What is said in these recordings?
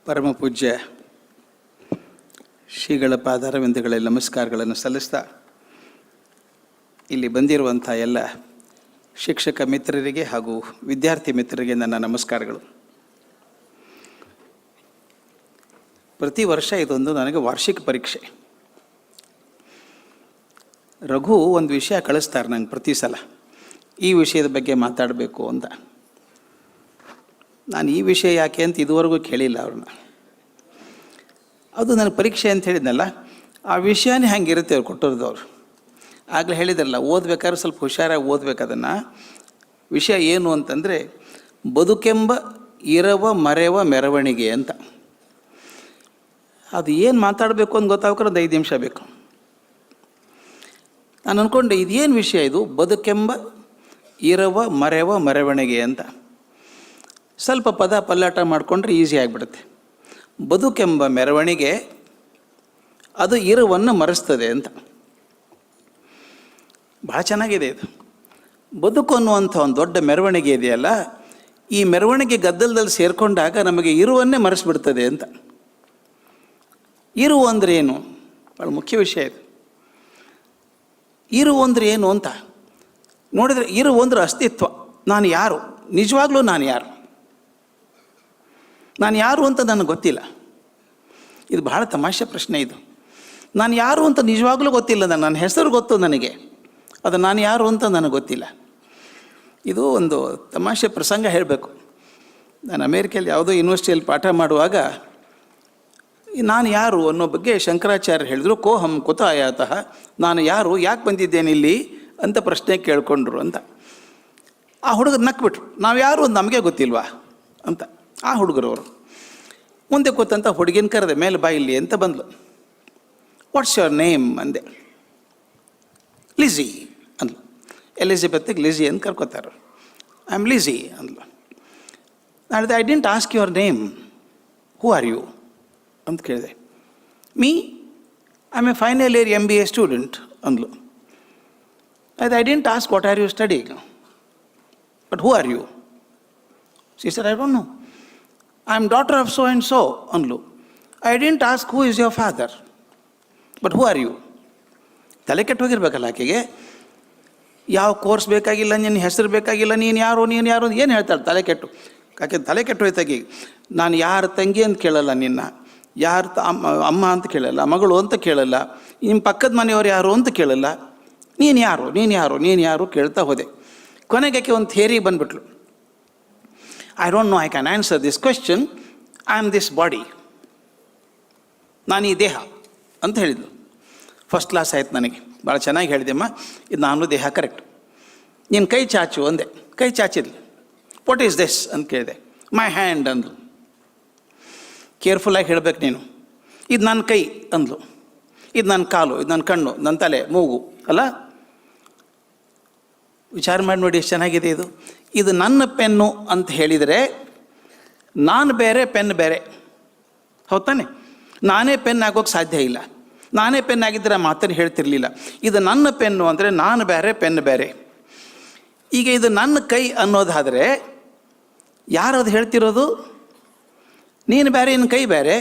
ಪರಮ ಪೂಜ್ಯ ಶ್ರೀಗಳ ಪಾದಾರವಿಂದಗಳಲ್ಲಿ ನಮಸ್ಕಾರಗಳನ್ನು ಸಲ್ಲಿಸ್ತಾ ಇಲ್ಲಿ ಬಂದಿರುವಂಥ ಎಲ್ಲ ಶಿಕ್ಷಕ ಮಿತ್ರರಿಗೆ ಹಾಗೂ ವಿದ್ಯಾರ್ಥಿ ಮಿತ್ರರಿಗೆ ನನ್ನ ನಮಸ್ಕಾರಗಳು. ಪ್ರತಿ ವರ್ಷ ಇದೊಂದು ನನಗೆ ವಾರ್ಷಿಕ ಪರೀಕ್ಷೆ. ರಘು ಒಂದು ವಿಷಯ ಕಳಿಸ್ತಾರೆ ನಂಗೆ ಪ್ರತಿ ಸಲ, ಈ ವಿಷಯದ ಬಗ್ಗೆ ಮಾತಾಡಬೇಕು ಅಂತ. ನಾನು ಈ ವಿಷಯ ಯಾಕೆ ಅಂತ ಇದುವರೆಗೂ ಕೇಳಿಲ್ಲ ಅವ್ರನ್ನ. ಅದು ನನ್ನ ಪರೀಕ್ಷೆ ಅಂತ ಹೇಳಿದ್ನಲ್ಲ, ಆ ವಿಷಯನೇ ಹಂಗಿರುತ್ತೆ ಅವ್ರು ಕೊಟ್ಟಿರೋದವ್ರು. ಆಗಲೇ ಹೇಳಿದ್ರಲ್ಲ, ಓದ್ಬೇಕಾದ್ರೆ ಸ್ವಲ್ಪ ಹುಷಾರಾಗಿ ಓದ್ಬೇಕು. ಅದನ್ನು ವಿಷಯ ಏನು ಅಂತಂದರೆ, ಬದುಕೆಂಬ ಇರವ ಮರೆವ ಮೆರವಣಿಗೆ ಅಂತ. ಅದು ಏನು ಮಾತಾಡಬೇಕು ಅಂತ ಗೊತ್ತಾಗ್ರೆ ಒಂದು 5 ನಿಮಿಷ ಬೇಕು. ನಾನು ಅಂದ್ಕೊಂಡೆ ಇದೇನು ವಿಷಯ ಇದು, ಬದುಕೆಂಬ ಇರವ ಮರೆವ ಮೆರವಣಿಗೆ ಅಂತ. ಸ್ವಲ್ಪ ಪದ ಪಲ್ಲಾಟ ಮಾಡಿಕೊಂಡ್ರೆ ಈಸಿ ಆಗಿಬಿಡುತ್ತೆ. ಬದುಕೆಂಬ ಮೆರವಣಿಗೆ ಅದು ಇರುವನ್ನು ಮರೆಸ್ತದೆ ಅಂತ. ಭಾಳ ಚೆನ್ನಾಗಿದೆ ಇದು. ಬದುಕು ಅನ್ನುವಂಥ ಒಂದು ದೊಡ್ಡ ಮೆರವಣಿಗೆ ಇದೆಯಲ್ಲ, ಈ ಮೆರವಣಿಗೆ ಗದ್ದಲದಲ್ಲಿ ಸೇರಿಕೊಂಡಾಗ ನಮಗೆ ಇರುವನ್ನೇ ಮರೆಸಿಬಿಡ್ತದೆ ಅಂತ. ಇರು ಅಂದರೆ ಏನು, ಭಾಳ ಮುಖ್ಯ ವಿಷಯ ಇದು. ಇರು ಅಂದರೆ ಏನು ಅಂತ ನೋಡಿದರೆ, ಇರು ಅಂದರೆ ಅಸ್ತಿತ್ವ. ನಾನು ಯಾರು, ನಿಜವಾಗ್ಲೂ ನಾನು ಯಾರು, ನಾನು ಯಾರು ಅಂತ ನನಗೆ ಗೊತ್ತಿಲ್ಲ. ಇದು ಬಹಳ ತಮಾಷೆ ಪ್ರಶ್ನೆ ಇದು. ನಾನು ಯಾರು ಅಂತ ನಿಜವಾಗ್ಲೂ ಗೊತ್ತಿಲ್ಲ. ನನ್ನ ಹೆಸರು ಗೊತ್ತು ನನಗೆ, ಅದು ನಾನು ಯಾರು ಅಂತ ನನಗೆ ಗೊತ್ತಿಲ್ಲ. ಇದು ಒಂದು ತಮಾಷೆ ಪ್ರಸಂಗ ಹೇಳಬೇಕು. ನಾನು ಅಮೇರಿಕೆಯಲ್ಲಿ ಯಾವುದೋ ಯೂನಿವರ್ಸಿಟಿಯಲ್ಲಿ ಪಾಠ ಮಾಡುವಾಗ ನಾನು ಯಾರು ಅನ್ನೋ ಬಗ್ಗೆ ಶಂಕರಾಚಾರ್ಯ ಹೇಳಿದ್ರು. ಕೋಹಂ ಕುತ ಆಯಾತಃ, ನಾನು ಯಾರು, ಯಾಕೆ ಬಂದಿದ್ದೇನೆ ಇಲ್ಲಿ ಅಂತ ಪ್ರಶ್ನೆ ಕೇಳ್ಕೊಂಡ್ರು ಅಂತ. ಆ ಹುಡುಗರು ನಕ್ಬಿಟ್ರು, ನಾವು ಯಾರು ಅಂತ ನಮಗೆ ಗೊತ್ತಿಲ್ವಾ ಅಂತ. ಆ ಹುಡುಗರವರು ಮುಂದೆ ಕೂತಂತ ಹುಡುಗಿನ ಕರೆದೆ, ಮೇಲೆ ಬಾ ಇಲ್ಲಿ ಅಂತ ಬಂದ್ಲು. ವಾಟ್ಸ್ ಯುವರ್ ನೇಮ್ ಅಂದೆ. ಲಿಝಿ ಅಂದ್ಲು. ಎಲಿಜಬೆತ್ಗೆ ಲಿಝಿ ಅಂತ ಕರ್ಕೋತಾರೆ. ಐ ಆಮ್ ಲಿಝಿ ಅಂದ್ಲು. ನಾಡಿದೆ, I didn't ask your name, who are you ಅಂತ ಕೇಳಿದೆ. Me I am a final year MBA student ಅಂದ್ಲು. ಅದು I didn't ask what are you studying, but who are you? She said, I don't know. I am daughter of so and so ಅಂದ್ಲು. I didn't ask who is your father, but who are you? ತಲೆ ಕೆಟ್ಟು ಹೋಗಿರ್ಬೇಕಲ್ಲ ಆಕೆಗೆ. ಯಾವ course ಬೇಕಾಗಿಲ್ಲ, ನಿನ್ನ ಹೆಸರು ಬೇಕಾಗಿಲ್ಲ, ನೀನು ಯಾರು ಏನು ಹೇಳ್ತಾಳೆ ತಲೆ ಕೆಟ್ಟು. ಆಕೆ ತಲೆ ಕೆಟ್ಟು ಹೋಯ್ತಾಗಿ. ನಾನು ಯಾರ ತಂಗಿ ಅಂತ ಕೇಳಲ್ಲ, ನಿನ್ನ ಯಾರು ಅಮ್ಮ ಅಂತ ಕೇಳಲ್ಲ, ಮಗಳು ಅಂತ ಕೇಳಲ್ಲ, ನಿಮ್ಮ ಪಕ್ಕದ ಮನೆಯವ್ರು ಯಾರು ಅಂತ ಕೇಳಲ್ಲ, ನೀನು ಯಾರು ಕೇಳ್ತಾ ಹೋದೆ. ಕೊನೆಗೆ ಆಕೆ ಒಂದು ಥಿಯರಿ ಬಂದುಬಿಟ್ಲು. I don't know I can answer this question, I am this body. ನಾನು ಈ ದೇಹ ಅಂತ ಹೇಳಿದ್ಲು. ಫಸ್ಟ್ ಕ್ಲಾಸ್ ಆಯ್ತು ನನಗೆ. ಭಾಳ ಚೆನ್ನಾಗಿ ಹೇಳಿದೆಮ್ಮ, ಇದು ನಾನು ದೇಹ, ಕರೆಕ್ಟ್. ನೀನು ಕೈ ಚಾಚು ಅಂದೆ. ಕೈ ಚಾಚಿದ್ಲು. ವಾಟ್ ಈಸ್ ದಿಸ್ ಅಂತ ಕೇಳಿದೆ. ಮೈ ಹ್ಯಾಂಡ್ ಅಂದ್ಲು. ಕೇರ್ಫುಲ್ಲಾಗಿ ಹೇಳಬೇಕು ನೀನು. ಇದು ನನ್ನ ಕೈ ಅಂದ್ಲು. ಇದು ನನ್ನ ಕಾಲು, ಇದು ನನ್ನ ಕಣ್ಣು, ನನ್ನ ತಲೆ, ಮೂಗು ಅಲ್ಲ. ವಿಚಾರ ಮಾಡಿ ನೋಡಿ ಎಷ್ಟು ಚೆನ್ನಾಗಿದೆ ಇದು. ಇದು ನನ್ನ ಪೆನ್ನು ಅಂತ ಹೇಳಿದರೆ ನಾನು ಬೇರೆ, ಪೆನ್ ಬೇರೆ. ಹೌದು ತಾನೆ? ನಾನೇ ಪೆನ್ ಆಗೋಕ್ಕೆ ಸಾಧ್ಯ ಇಲ್ಲ. ನಾನೇ ಪೆನ್ ಆಗಿದ್ದರೆ ಆ ಮಾತನ್ನು ಹೇಳ್ತಿರ್ಲಿಲ್ಲ. ಇದು ನನ್ನ ಪೆನ್ನು ಅಂದರೆ ನಾನು ಬೇರೆ, ಪೆನ್ ಬೇರೆ. ಈಗ ಇದು ನನ್ನ ಕೈ ಅನ್ನೋದಾದರೆ ಯಾರು ಅದು ಹೇಳ್ತಿರೋದು? ನೀನು ಬೇರೆ, ನಿನ್ನ ಕೈ ಬೇರೆ.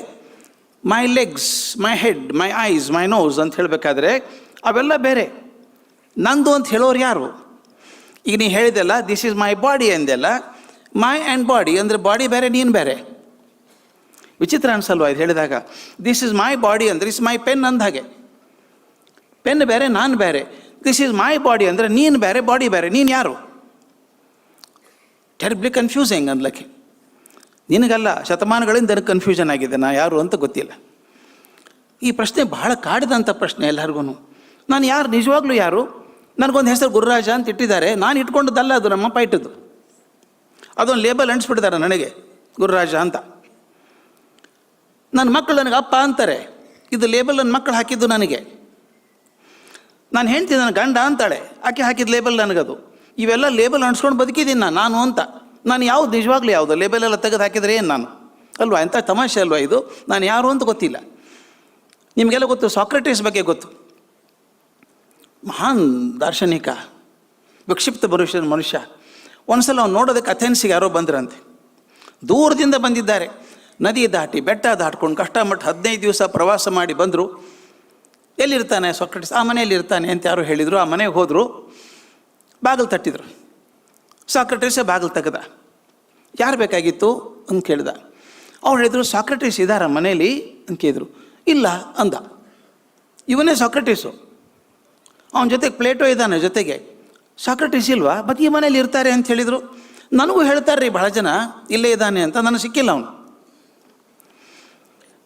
My legs, my head, my eyes, my nose ಅಂತ ಹೇಳಬೇಕಾದ್ರೆ ಅವೆಲ್ಲ ಬೇರೆ. ನಂದು ಅಂತ ಹೇಳೋರು ಯಾರು? ಈಗ ನೀನು ಹೇಳಿದೆಲ್ಲ, ದಿಸ್ ಈಸ್ ಮೈ ಬಾಡಿ ಅಂದೆಲ್ಲ. ಮೈ ಆ್ಯಂಡ್ ಬಾಡಿ ಅಂದರೆ ಬಾಡಿ ಬೇರೆ, ನೀನು ಬೇರೆ. ವಿಚಿತ್ರ ಅನ್ಸಲ್ವಾ ಇದು ಹೇಳಿದಾಗ? ದಿಸ್ ಈಸ್ ಮೈ ಬಾಡಿ ಅಂದರೆ ಇಸ್ ಮೈ ಪೆನ್ ಅಂದ ಹಾಗೆ. ಪೆನ್ ಬೇರೆ, ನಾನು ಬೇರೆ. ದಿಸ್ ಈಸ್ ಮೈ ಬಾಡಿ ಅಂದರೆ ನೀನು ಬೇರೆ, ಬಾಡಿ ಬೇರೆ. ನೀನು ಯಾರು? Terribly confusing ಅಂದ್ಲಕ್ಕೆ. ನಿನಗಲ್ಲ, ಶತಮಾನಗಳಿಂದ ನನಗೆ ಕನ್ಫ್ಯೂಷನ್ ಆಗಿದೆ, ನಾ ಯಾರು ಅಂತ ಗೊತ್ತಿಲ್ಲ. ಈ ಪ್ರಶ್ನೆ ಬಹಳ ಕಾಡಿದಂಥ ಪ್ರಶ್ನೆ ಎಲ್ಲರಿಗೂ. ನಾನು ಯಾರು, ನಿಜವಾಗ್ಲೂ ಯಾರು? ನನಗೊಂದು ಹೆಸರು ಗುರುರಾಜ ಅಂತ ಇಟ್ಟಿದ್ದಾರೆ. ನಾನು ಇಟ್ಕೊಂಡದ್ದಲ್ಲ, ಅದು ನಮ್ಮಪ್ಪ ಇಟ್ಟದ್ದು. ಅದೊಂದು ಲೇಬಲ್ ಅಂಟಿಸ್ಬಿಟ್ಟಿದ್ದಾರೆ ನನಗೆ, ಗುರುರಾಜ ಅಂತ. ನನ್ನ ಮಕ್ಕಳು ನನಗೆ ಅಪ್ಪ ಅಂತಾರೆ. ಇದು ಲೇಬಲ್ ನನ್ನ ಮಕ್ಕಳು ಹಾಕಿದ್ದು ನನಗೆ. ನಾನು ಹೆಂಡ್ತಿ ನನ್ನ ಗಂಡ ಅಂತಾಳೆ, ಆಕೆ ಹಾಕಿದ ಲೇಬಲ್ ನನಗದು. ಇವೆಲ್ಲ ಲೇಬಲ್ ಅಂಟಿಸ್ಕೊಂಡು ಬದುಕಿದ್ದೀನಿ ನಾನು ಅಂತ. ನಾನು ಯಾವುದು ನಿಜವಾಗ್ಲೂ ಯಾವುದು? ಲೇಬಲ್ ಎಲ್ಲ ತೆಗೆದು ಹಾಕಿದರೆ ಏನು ನಾನು ಅಲ್ವಾ? ಎಂಥ ತಮಾಷೆ ಅಲ್ವಾ ಇದು? ನಾನು ಯಾರು ಅಂತ ಗೊತ್ತಿಲ್ಲ. ನಿಮಗೆಲ್ಲ ಗೊತ್ತು, ಸಾಕ್ರೆಟಿಸ್ ಬಗ್ಗೆ ಗೊತ್ತು. ಮಹಾನ್ ದಾರ್ಶನಿಕ, ವಿಕ್ಷಿಪ್ತ ಮನುಷ್ಯ. ಒಂದು ಸಲ ಅವ್ನು ನೋಡೋದಕ್ಕೆ ಅಥೆನ್ಸಿಗೆ ಯಾರೋ ಬಂದ್ರಂತೆ. ದೂರದಿಂದ ಬಂದಿದ್ದಾರೆ. ನದಿ ದಾಟಿ ಬೆಟ್ಟ ದಾಟ್ಕೊಂಡು ಕಷ್ಟಮಟ್ಟ 15 ದಿವಸ ಪ್ರವಾಸ ಮಾಡಿ ಬಂದರು. ಎಲ್ಲಿರ್ತಾನೆ ಸಾಕ್ರೆಟಿಸ್? ಆ ಮನೆಯಲ್ಲಿ ಇರ್ತಾನೆ ಅಂತ ಯಾರು ಹೇಳಿದರು. ಆ ಮನೆಗೆ ಹೋದರು, ಬಾಗಿಲು ತಟ್ಟಿದ್ರು. ಸಾಕ್ರೆಟಿಸೇ ಬಾಗಿಲು ತೆಗೆದ. ಯಾರು ಬೇಕಾಗಿತ್ತು ಅಂತ ಕೇಳಿದ. ಅವ್ರು ಹೇಳಿದ್ರು, ಸಾಕ್ರೆಟಿಸ್ ಇದ್ದಾರ ಮನೇಲಿ ಅಂತ ಕೇಳಿದ್ರು. ಇಲ್ಲ ಅಂದ. ಇವನೇ ಸಾಕ್ರೆಟಿಸು, ಅವನ ಜೊತೆಗೆ ಪ್ಲೇಟೋ ಇದ್ದಾನೆ ಜೊತೆಗೆ. ಸಾಕ್ರೆಟಿಸ್ ಇಲ್ವಾ? ಮತ್ತು ಈ ಮನೇಲಿ ಇರ್ತಾರೆ ಅಂತ ಹೇಳಿದರು. ನನಗೂ ಹೇಳ್ತಾರೆ ರೀ ಭಾಳ ಜನ ಇಲ್ಲೇ ಇದ್ದಾನೆ ಅಂತ, ನನಗೆ ಸಿಕ್ಕಿಲ್ಲ ಅವನು.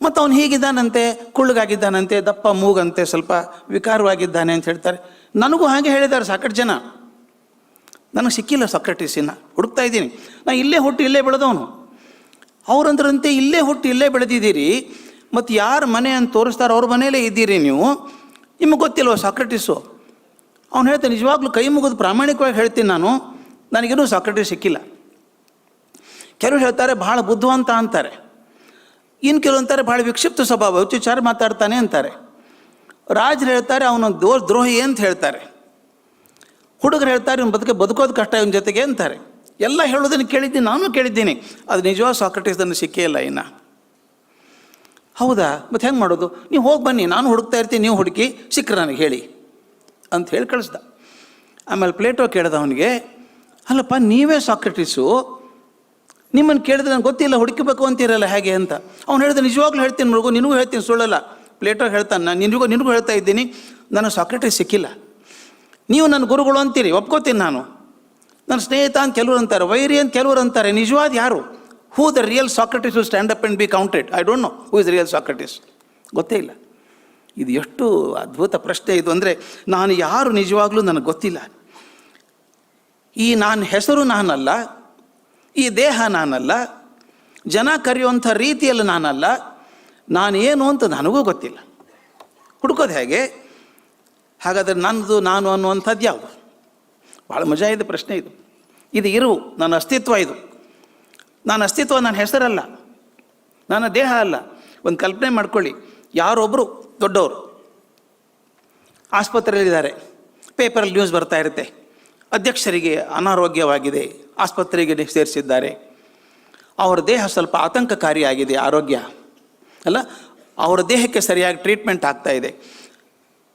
ಮತ್ತು ಅವನು ಹೀಗಿದ್ದಾನಂತೆ, ಕುಳ್ಳಗಾಗಿದ್ದಾನಂತೆ, ದಪ್ಪ ಮೂಗಂತೆ, ಸ್ವಲ್ಪ ವಿಕಾರವಾಗಿದ್ದಾನೆ ಅಂತ ಹೇಳ್ತಾರೆ. ನನಗೂ ಹಾಗೆ ಹೇಳಿದ್ದಾರೆ ಸಾಕಷ್ಟು ಜನ. ನನಗೆ ಸಿಕ್ಕಿಲ್ಲ ಸಾಕ್ರೆಟಿಸಿನ, ಹುಡುಕ್ತಾ ಇದ್ದೀನಿ. ನಾನು ಇಲ್ಲೇ ಹುಟ್ಟು ಇಲ್ಲೇ ಬೆಳೆದವನು. ಅವರಂದ್ರಂತೆ ಇಲ್ಲೇ ಹುಟ್ಟು ಇಲ್ಲೇ ಬೆಳೆದಿದ್ದೀರಿ, ಮತ್ತು ಯಾರು ಮನೆ ಅಂತ ತೋರಿಸ್ತಾರೋ ಅವ್ರ ಮನೆಯಲ್ಲೇ ಇದ್ದೀರಿ ನೀವು, ನಿಮಗೆ ಗೊತ್ತಿಲ್ವ ಸಾಕ್ರೆಟಿಸು? ಅವ್ನು ಹೇಳ್ತಾನೆ, ನಿಜವಾಗ್ಲೂ ಕೈ ಮುಗಿದು ಪ್ರಾಮಾಣಿಕವಾಗಿ ಹೇಳ್ತೀನಿ, ನನಗೇನೂ ಸಾಕ್ರೆಟಿಸ್ ಸಿಕ್ಕಿಲ್ಲ. ಕೆಲವರು ಹೇಳ್ತಾರೆ ಭಾಳ ಬುದ್ಧಿವಂತ ಅಂತಾರೆ, ಇನ್ನು ಕೆಲವು ಅಂತಾರೆ ಭಾಳ ವಿಕ್ಷಿಪ್ತ ಸ್ವಭಾವ, ಹುಚ್ಚುಚ್ಚಾರ ಮಾತಾಡ್ತಾನೆ ಅಂತಾರೆ. ರಾಜರು ಹೇಳ್ತಾರೆ ಅವನು ದ್ರೋಹಿ ಅಂತ ಹೇಳ್ತಾರೆ. ಹುಡುಗರು ಹೇಳ್ತಾರೆ ಇವನು ಬದುಕೋದು ಕಷ್ಟ ಇವನ ಜೊತೆಗೆ ಅಂತಾರೆ. ಎಲ್ಲ ಹೇಳೋದನ್ನು ಕೇಳಿದ್ದೀನಿ, ನಾನು ಕೇಳಿದ್ದೀನಿ. ಅದು ನಿಜವಾದ ಸಾಕ್ರೆಟಿಸ್ ನನಗೆ ಸಿಕ್ಕೇ ಇಲ್ಲ ಇನ್ನು. ಹೌದಾ? ಮತ್ತು ಹೆಂಗೆ ಮಾಡೋದು? ನೀವು ಹೋಗಿ ಬನ್ನಿ, ನಾನು ಹುಡುಕ್ತಾ ಇರ್ತೀನಿ, ನೀವು ಹುಡುಕಿ ಸಿಕ್ಕರೆ ನನಗೆ ಹೇಳಿ ಅಂತ ಹೇಳಿ ಕಳಿಸ್ದ. ಆಮೇಲೆ ಪ್ಲೇಟೋ ಕೇಳ್ದ ಅವನಿಗೆ, ಅಲ್ಲಪ್ಪ ನೀವೇ ಸಾಕ್ರೆಟಿಸು, ನಿಮ್ಮನ್ನು ಕೇಳಿದ್ರೆ ನನಗೆ ಗೊತ್ತಿಲ್ಲ, ಹುಡುಕಬೇಕು ಅಂತೀರಲ್ಲ ಹೇಗೆ ಅಂತ. ಅವ್ನು ಹೇಳಿದ, ನಿಜವಾಗ್ಲೂ ಹೇಳ್ತೀನಿ ಮಗು, ನಿನಗೂ ಹೇಳ್ತೀನಿ, ಸುಳ್ಳಲ್ಲ. ಪ್ಲೇಟೋ ಹೇಳ್ತಾನೆ, ನಾನು ನಿನಗೂ ಹೇಳ್ತಾ ಇದ್ದೀನಿ, ನನಗೆ ಸಾಕ್ರೆಟಿಸ್ ಸಿಕ್ಕಿಲ್ಲ. ನೀವು ನನ್ನ ಗುರುಗಳು ಅಂತೀರಿ, ಒಪ್ಕೋತೀನಿ ನಾನು. ನನ್ನ ಸ್ನೇಹಿತ ಅಂತ ಕೆಲವರು ಅಂತಾರೆ, ವೈರಿ ಅಂತ ಕೆಲವರು ಅಂತಾರೆ. ನಿಜವಾದ ಯಾರು? Who the real Socrates to stand up and be counted? I don't know who is real Socrates. ಗೊತ್ತೇ ಇಲ್ಲ. ಇದು ಎಷ್ಟು ಅದ್ಭುತ ಪ್ರಶ್ನೆ ಇದು ಅಂದರೆ, ನಾನು ಯಾರು ನಿಜವಾಗ್ಲೂ ನನಗೆ ಗೊತ್ತಿಲ್ಲ. ಈ ನಾನು ಹೆಸರು ನಾನಲ್ಲ, ಈ ದೇಹ ನಾನಲ್ಲ, ಜನ ಕರೆಯುವಂಥ ರೀತಿಯಲ್ಲಿ ನಾನಲ್ಲ, ನಾನೇನು ಅಂತ ನನಗೂ ಗೊತ್ತಿಲ್ಲ. ಹುಡುಕೋದು ಹೇಗೆ? ಹಾಗಾದರೆ ನನ್ನದು ನಾನು ಅನ್ನುವಂಥದ್ದು ಯಾವುದು? ಭಾಳ ಮಜಾ ಇದೆ ಪ್ರಶ್ನೆ ಇದು. ಇದು ಇರುವು, ನನ್ನ ಅಸ್ತಿತ್ವ ಇದು. ನನ್ನ ಅಸ್ತಿತ್ವ ನನ್ನ ಹೆಸರಲ್ಲ, ನನ್ನ ದೇಹ ಅಲ್ಲ. ಒಂದು ಕಲ್ಪನೆ ಮಾಡ್ಕೊಳ್ಳಿ, ಯಾರೊಬ್ಬರು ದೊಡ್ಡವರು ಆಸ್ಪತ್ರೆಯಲ್ಲಿದ್ದಾರೆ, ಪೇಪರಲ್ಲಿ ನ್ಯೂಸ್ ಬರ್ತಾ ಇರುತ್ತೆ, ಅಧ್ಯಕ್ಷರಿಗೆ ಅನಾರೋಗ್ಯವಾಗಿದೆ, ಆಸ್ಪತ್ರೆಗೆ ಸೇರಿಸಿದ್ದಾರೆ, ಅವರ ದೇಹ ಸ್ವಲ್ಪ ಆತಂಕಕಾರಿಯಾಗಿದೆ, ಆರೋಗ್ಯ ಅಲ್ಲ, ಅವರ ದೇಹಕ್ಕೆ ಸರಿಯಾಗಿ ಟ್ರೀಟ್ಮೆಂಟ್ ಆಗ್ತಾ ಇದೆ.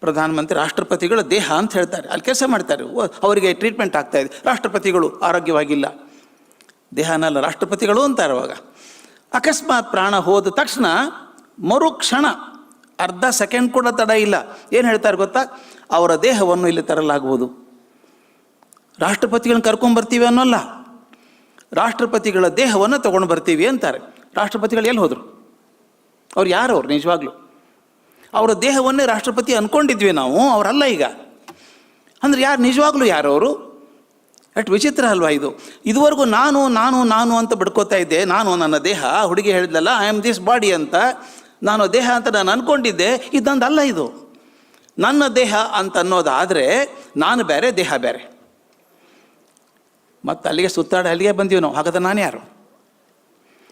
ಪ್ರಧಾನಮಂತ್ರಿ ರಾಷ್ಟ್ರಪತಿಗಳ ದೇಹ ಅಂತ ಹೇಳ್ತಾರೆ, ಅಲ್ಲಿ ಕೆಲಸ ಮಾಡ್ತಾರೆ, ಅವರಿಗೆ ಟ್ರೀಟ್ಮೆಂಟ್ ಆಗ್ತಾ ಇದೆ. ರಾಷ್ಟ್ರಪತಿಗಳು ಆರೋಗ್ಯವಾಗಿಲ್ಲ, ದೇಹನಲ್ಲ ರಾಷ್ಟ್ರಪತಿಗಳು ಅಂತಾರೆ. ಅವಾಗ ಅಕಸ್ಮಾತ್ ಪ್ರಾಣ ಹೋದ ತಕ್ಷಣ ಮರುಕ್ಷಣ ಅರ್ಧ ಸೆಕೆಂಡ್ ಕೂಡ ತಡ ಇಲ್ಲ, ಏನು ಹೇಳ್ತಾರೆ ಗೊತ್ತಾ? ಅವರ ದೇಹವನ್ನು ಇಲ್ಲಿ ತರಲಾಗುವುದು. ರಾಷ್ಟ್ರಪತಿಗಳನ್ನ ಕರ್ಕೊಂಡ್ಬರ್ತೀವಿ ಅನ್ನೋಲ್ಲ, ರಾಷ್ಟ್ರಪತಿಗಳ ದೇಹವನ್ನು ತೊಗೊಂಡು ಬರ್ತೀವಿ ಅಂತಾರೆ. ರಾಷ್ಟ್ರಪತಿಗಳು ಎಲ್ಲಿ ಹೋದರು? ಅವ್ರು ಯಾರು? ಅವ್ರು ನಿಜವಾಗ್ಲೂ ಅವರ ದೇಹವನ್ನೇ ರಾಷ್ಟ್ರಪತಿ ಅಂದ್ಕೊಂಡಿದ್ವಿ ನಾವು, ಅವರಲ್ಲ ಈಗ. ಅಂದರೆ ಯಾರು ನಿಜವಾಗ್ಲೂ ಯಾರು ಅವರು? ಎಷ್ಟು ವಿಚಿತ್ರ ಅಲ್ವಾ ಇದು? ಇದುವರೆಗೂ ನಾನು ನಾನು ನಾನು ಅಂತ ಬಿಡ್ಕೋತಾ ಇದ್ದೆ. ನಾನು ನನ್ನ ದೇಹ, ಹುಡುಗಿ ಹೇಳಿದ್ಲಲ್ಲ ಐ ಆಮ್ ದಿಸ್ ಬಾಡಿ ಅಂತ, ನಾನು ದೇಹ ಅಂತ ನಾನು ಅಂದ್ಕೊಂಡಿದ್ದೆ. ಇದಂದಲ್ಲ ಇದು. ನನ್ನ ದೇಹ ಅಂತ ಅನ್ನೋದಾದರೆ ನಾನು ಬೇರೆ, ದೇಹ ಬೇರೆ. ಮತ್ತು ಅಲ್ಲಿಗೆ ಸುತ್ತಾಡಿ ಅಲ್ಲಿಗೆ ಬಂದೀವಿ ನಾವು. ಹಾಗಾದ್ರೆ ನಾನು ಯಾರು?